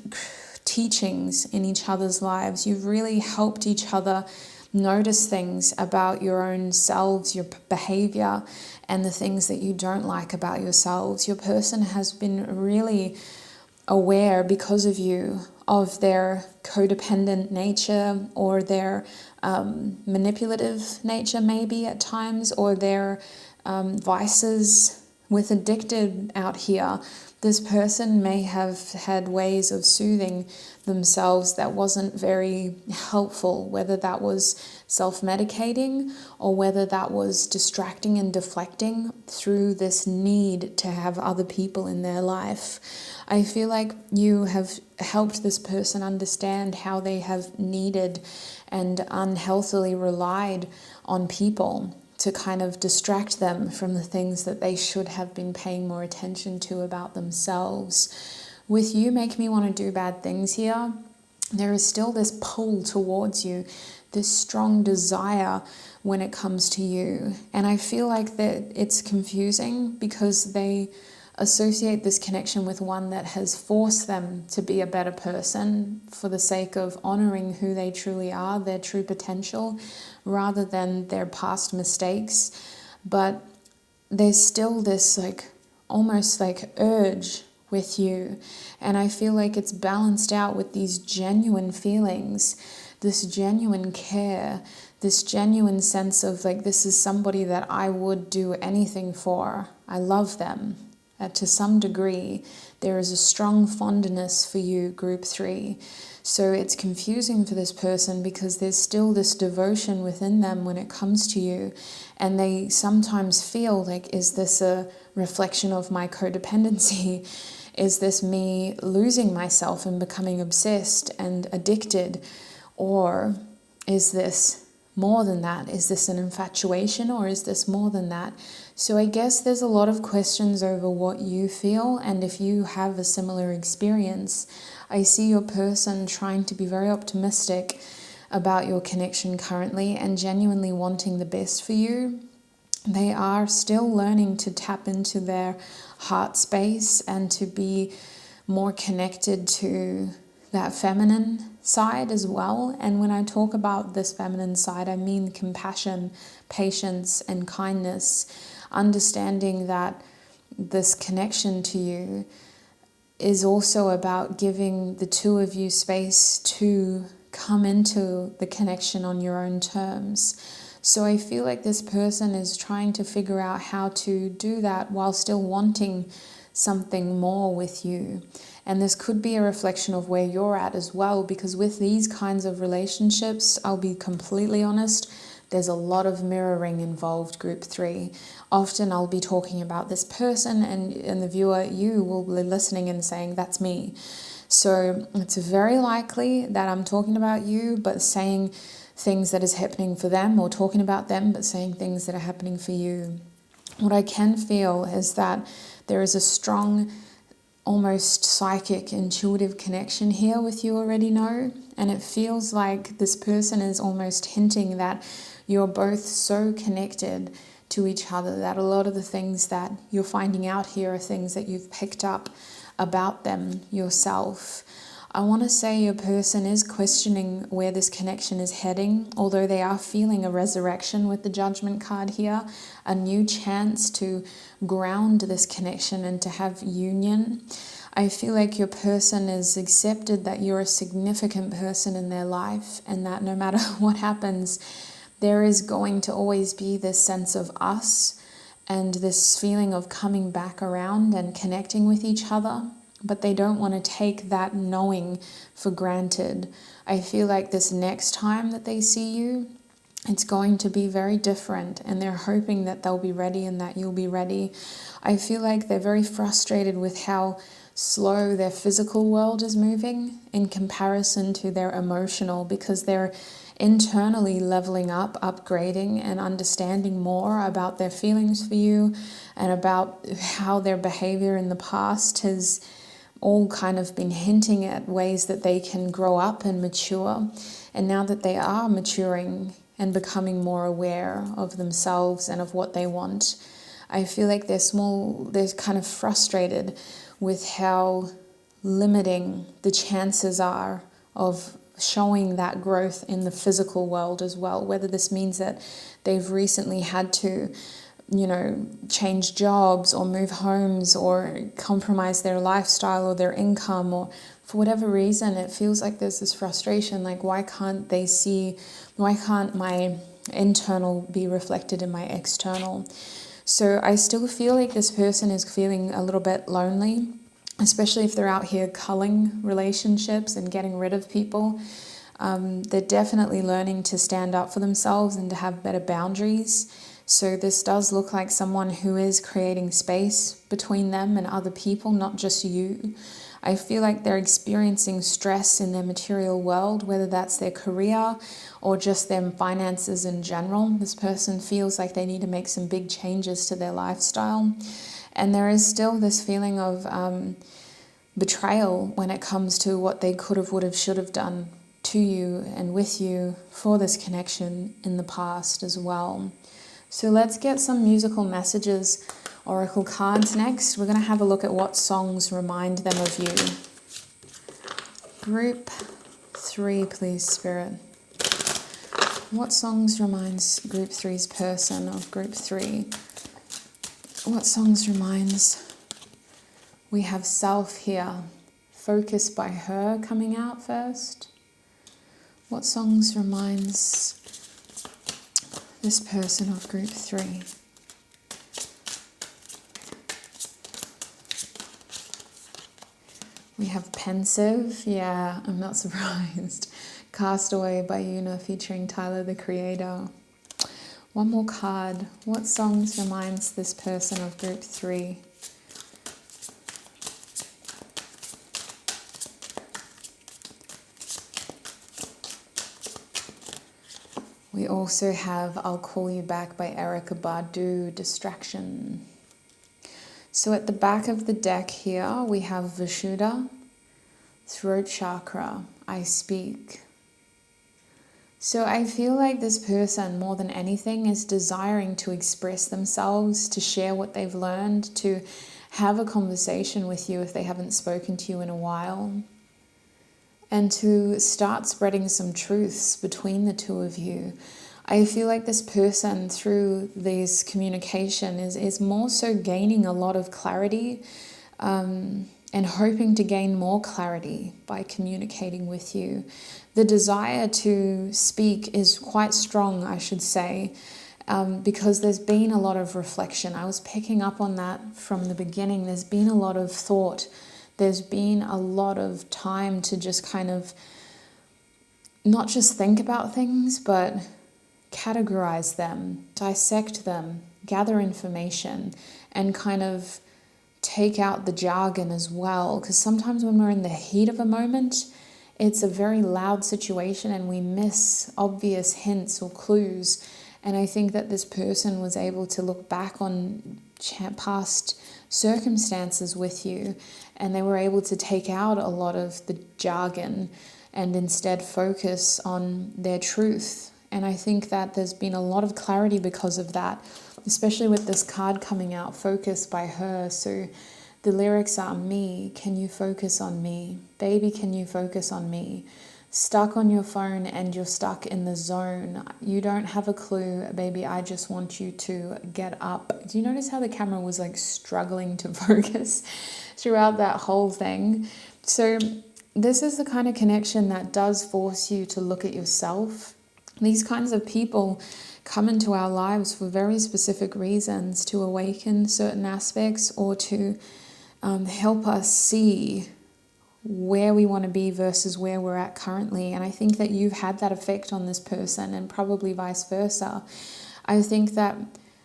teachings in each other's lives. You've really helped each other notice things about your own selves, your behavior, and the things that you don't like about yourselves. Your person has been really aware because of you of their codependent nature or their manipulative nature maybe at times, or their vices. With addicted out here, this person may have had ways of soothing themselves that wasn't very helpful, whether that was self-medicating or whether that was distracting and deflecting through this need to have other people in their life. I feel like you have helped this person understand how they have needed and unhealthily relied on people to kind of distract them from the things that they should have been paying more attention to about themselves. With you make me want to do bad things here, there is still this pull towards you, this strong desire when it comes to you. And I feel like that it's confusing because they associate this connection with one that has forced them to be a better person for the sake of honoring who they truly are, their true potential, rather than their past mistakes. But there's still this almost urge with you, and I feel like it's balanced out with these genuine feelings, this genuine care, this genuine sense of this is somebody that I would do anything for. I love them. To some degree, there is a strong fondness for you, group 3. So it's confusing for this person because there's still this devotion within them when it comes to you. And they sometimes feel is this a reflection of my codependency? Is this me losing myself and becoming obsessed and addicted? Or is this more than that? Is this an infatuation, or is this more than that? So I guess there's a lot of questions over what you feel, and if you have a similar experience. I see your person trying to be very optimistic about your connection currently and genuinely wanting the best for you. They are still learning to tap into their heart space and to be more connected to that feminine side as well. And when I talk about this feminine side, I mean compassion, patience, and kindness, understanding that this connection to you is also about giving the two of you space to come into the connection on your own terms. So I feel like this person is trying to figure out how to do that while still wanting something more with you. And this could be a reflection of where you're at as well, because with these kinds of relationships, I'll be completely honest, there's a lot of mirroring involved, group 3. Often I'll be talking about this person and the viewer, you will be listening and saying, that's me. So it's very likely that I'm talking about you, but saying things that is happening for them, or talking about them, but saying things that are happening for you. What I can feel is that there is a strong, almost psychic, intuitive connection here with you already know. And it feels like this person is almost hinting that you're both so connected to each other that a lot of the things that you're finding out here are things that you've picked up about them yourself. I want to say your person is questioning where this connection is heading, although they are feeling a resurrection with the Judgment card here, a new chance to ground this connection and to have union. I feel like your person has accepted that you're a significant person in their life, and that no matter what happens, there is going to always be this sense of us and this feeling of coming back around and connecting with each other, but they don't want to take that knowing for granted. I feel like this next time that they see you, it's going to be very different, and they're hoping that they'll be ready and that you'll be ready. I feel like they're very frustrated with how slow their physical world is moving in comparison to their emotional, because they're internally leveling up, upgrading, and understanding more about their feelings for you and about how their behavior in the past has all kind of been hinting at ways that they can grow up and mature. And now that they are maturing and becoming more aware of themselves and of what they want, I feel like they're kind of frustrated with how limiting the chances are of showing that growth in the physical world as well. Whether this means that they've recently had to, change jobs or move homes or compromise their lifestyle or their income, or for whatever reason, it feels like there's this frustration, like why can't my internal be reflected in my external? So I still feel like this person is feeling a little bit lonely, especially if they're out here culling relationships and getting rid of people. They're definitely learning to stand up for themselves and to have better boundaries. So this does look like someone who is creating space between them and other people, not just you. I feel like they're experiencing stress in their material world, whether that's their career or just their finances in general. This person feels like they need to make some big changes to their lifestyle. And there is still this feeling of betrayal when it comes to what they could have, would have, should have done to you and with you for this connection in the past as well. So let's get some musical messages, oracle cards next. We're going to have a look at what songs remind them of you. Group 3, please, Spirit. What songs reminds Group 3's person of Group 3? What songs reminds? We have Self here. Focus by Her coming out first. What songs reminds this person of Group 3? We have Pensive. Yeah, I'm not surprised. Castaway by Una featuring Tyler, the Creator. One more card. What songs reminds this person of Group 3? We also have I'll Call You Back by Erykah Badu, Distraction. So at the back of the deck here, we have Vishuddha, Throat Chakra, I Speak. So I feel like this person, more than anything, is desiring to express themselves, to share what they've learned, to have a conversation with you if they haven't spoken to you in a while, and to start spreading some truths between the two of you. I feel like this person, through this communication, is more so gaining a lot of clarity and hoping to gain more clarity by communicating with you. The desire to speak is quite strong, I should say, because there's been a lot of reflection. I was picking up on that from the beginning. There's been a lot of thought. There's been a lot of time to just kind of not just think about things, but categorize them, dissect them, gather information, and kind of take out the jargon as well. Because sometimes when we're in the heat of a moment, it's a very loud situation and we miss obvious hints or clues. And I think that this person was able to look back on past circumstances with you, and they were able to take out a lot of the jargon and instead focus on their truth. And I think that there's been a lot of clarity because of that, especially with this card coming out, Focus by Her. So the lyrics are, me, can you focus on me? Baby, can you focus on me? Stuck on your phone and you're stuck in the zone. You don't have a clue, baby, I just want you to get up. Do you notice how the camera was like struggling to focus throughout that whole thing? So this is the kind of connection that does force you to look at yourself, These kinds of people come into our lives for very specific reasons, to awaken certain aspects or to help us see where we want to be versus where we're at currently. And I think that you've had that effect on this person, and probably vice versa. I think that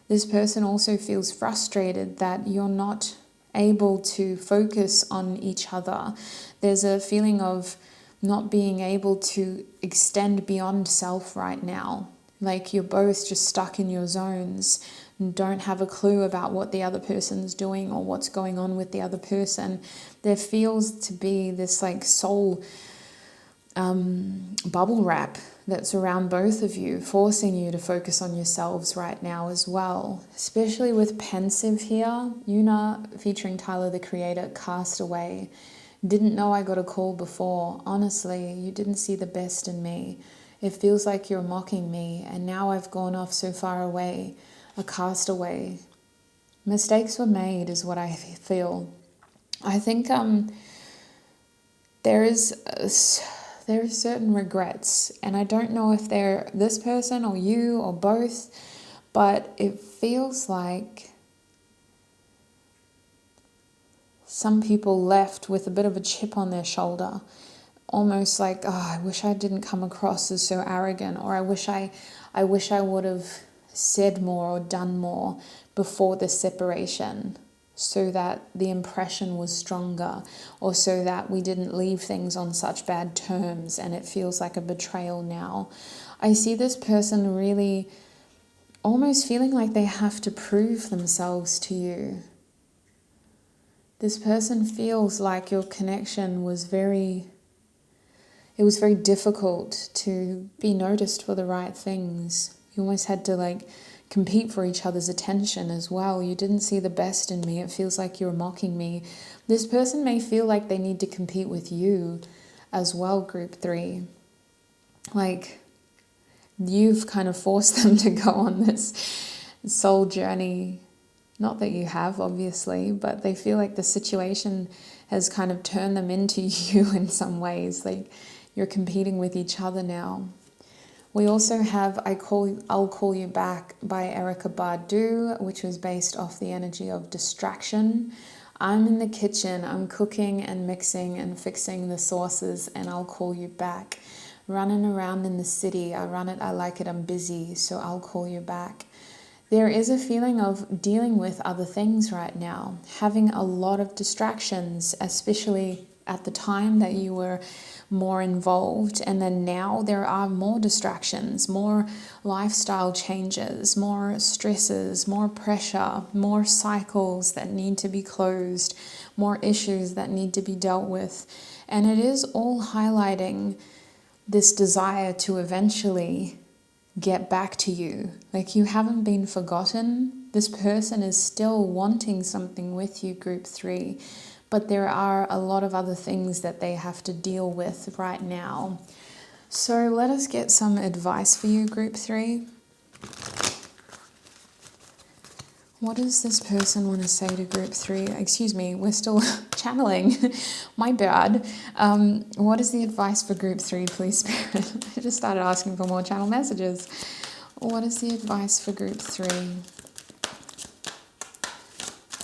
this person also feels frustrated that you're not able to focus on each other. There's a feeling of not being able to extend beyond self right now. Like you're both just stuck in your zones and don't have a clue about what the other person's doing or what's going on with the other person. There feels to be this like soul bubble wrap that's around both of you, forcing you to focus on yourselves right now as well. Especially with Pensive here, Una featuring Tyler the Creator, cast away. Didn't know I got a call before. Honestly, you didn't see the best in me. It feels like you're mocking me, and now I've gone off so far away, a castaway. Mistakes were made is what I feel. I think there is certain regrets, and I don't know if they're this person or you or both, but it feels like some people left with a bit of a chip on their shoulder, almost like, oh, I wish I didn't come across as so arrogant, or I wish I would have said more or done more before the separation, so that the impression was stronger, or so that we didn't leave things on such bad terms and it feels like a betrayal now. I see this person really almost feeling like they have to prove themselves to you. This person feels like your connection was very difficult to be noticed for the right things. You almost had to like compete for each other's attention as well. You didn't see the best in me. It feels like you're mocking me. This person may feel like they need to compete with you as well, group 3. Like you've kind of forced them to go on this soul journey. Not that you have, obviously, but they feel like the situation has kind of turned them into you in some ways. Like you're competing with each other now. We also have I'll Call You Back by Erykah Badu, which was based off the energy of distraction. I'm in the kitchen, I'm cooking and mixing and fixing the sauces, and I'll call you back. Running around in the city, I run it, I like it, I'm busy, so I'll call you back. There is a feeling of dealing with other things right now, having a lot of distractions, especially at the time that you were more involved, and then now there are more distractions, more lifestyle changes, more stresses, more pressure, more cycles that need to be closed, more issues that need to be dealt with. And it is all highlighting this desire to eventually get back to you. Like you haven't been forgotten. This person is still wanting something with you, group 3, but there are a lot of other things that they have to deal with right now. So let us get some advice for you, group 3. What does this person want to say to group 3? Excuse me, we're still channeling. My bad. What is the advice for group 3, please, Spirit? I just started asking for more channel messages. What is the advice for group 3?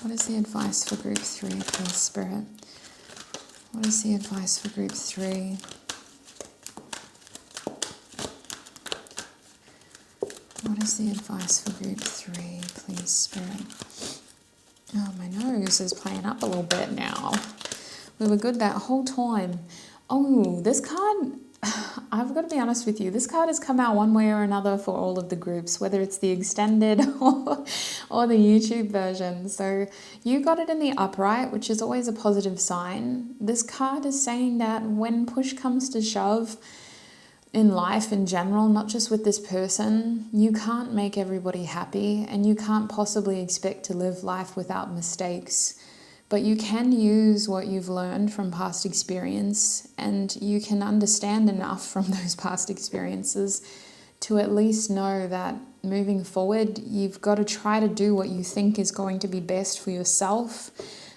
What is the advice for group 3, please, Spirit? What is the advice for group 3? What is the advice for group 3, please, Spirit? Oh, my nose is playing up a little bit now. We were good that whole time. Oh, this card, I've got to be honest with you, this card has come out one way or another for all of the groups, whether it's the extended or the YouTube version. So you got it in the upright, which is always a positive sign. This card is saying that when push comes to shove, in life in general, not just with this person, you can't make everybody happy, and you can't possibly expect to live life without mistakes. But you can use what you've learned from past experience, and you can understand enough from those past experiences to at least know that moving forward, you've got to try to do what you think is going to be best for yourself.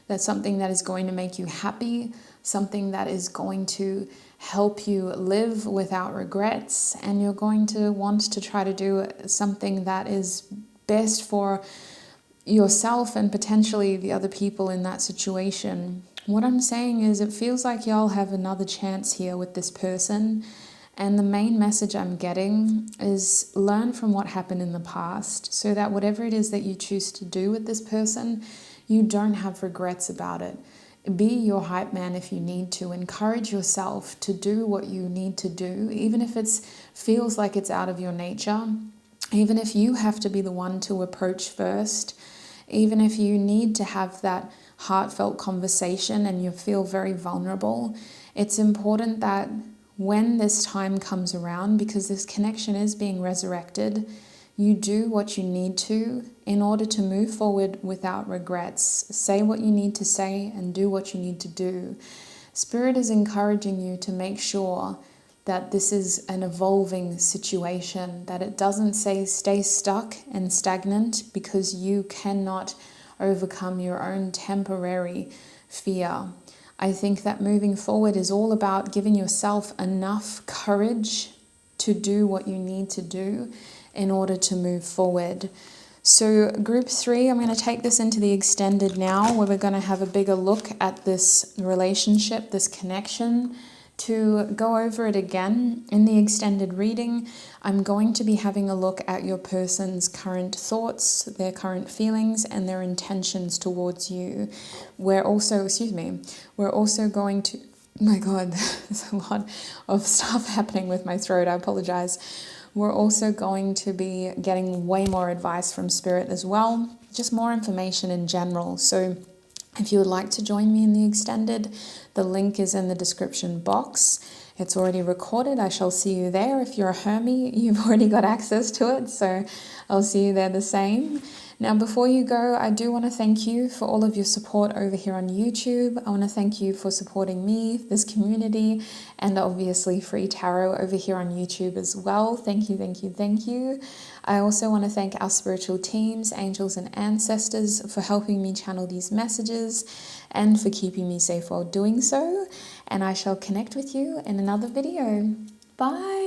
That's something that is going to make you happy, something that is going to help you live without regrets, and you're going to want to try to do something that is best for yourself and potentially the other people in that situation. What I'm saying is it feels like y'all have another chance here with this person, and the main message I'm getting is learn from what happened in the past so that whatever it is that you choose to do with this person, you don't have regrets about it. Be your hype man if you need to. Encourage yourself to do what you need to do, even if it feels like it's out of your nature, even if you have to be the one to approach first, even if you need to have that heartfelt conversation and you feel very vulnerable. It's important that when this time comes around, because this connection is being resurrected, you do what you need to in order to move forward without regrets. Say what you need to say and do what you need to do. Spirit is encouraging you to make sure that this is an evolving situation, that it doesn't say stay stuck and stagnant because you cannot overcome your own temporary fear. I think that moving forward is all about giving yourself enough courage to do what you need to do in order to move forward. So group 3, I'm going to take this into the extended now, where we're going to have a bigger look at this relationship, this connection. To go over it again in the extended reading, I'm going to be having a look at your person's current thoughts, their current feelings, and their intentions towards you. We're also going to, my God, there's a lot of stuff happening with my throat, I apologize. We're also going to be getting way more advice from Spirit as well, just more information in general. So if you would like to join me in the extended, the link is in the description box. It's already recorded. I shall see you there. If you're a Hermie, you've already got access to it, so I'll see you there the same. Now, before you go, I do want to thank you for all of your support over here on YouTube. I want to thank you for supporting me, this community, and obviously Free Tarot over here on YouTube as well. Thank you, thank you, thank you. I also want to thank our spiritual teams, angels and ancestors, for helping me channel these messages and for keeping me safe while doing so. And I shall connect with you in another video. Bye.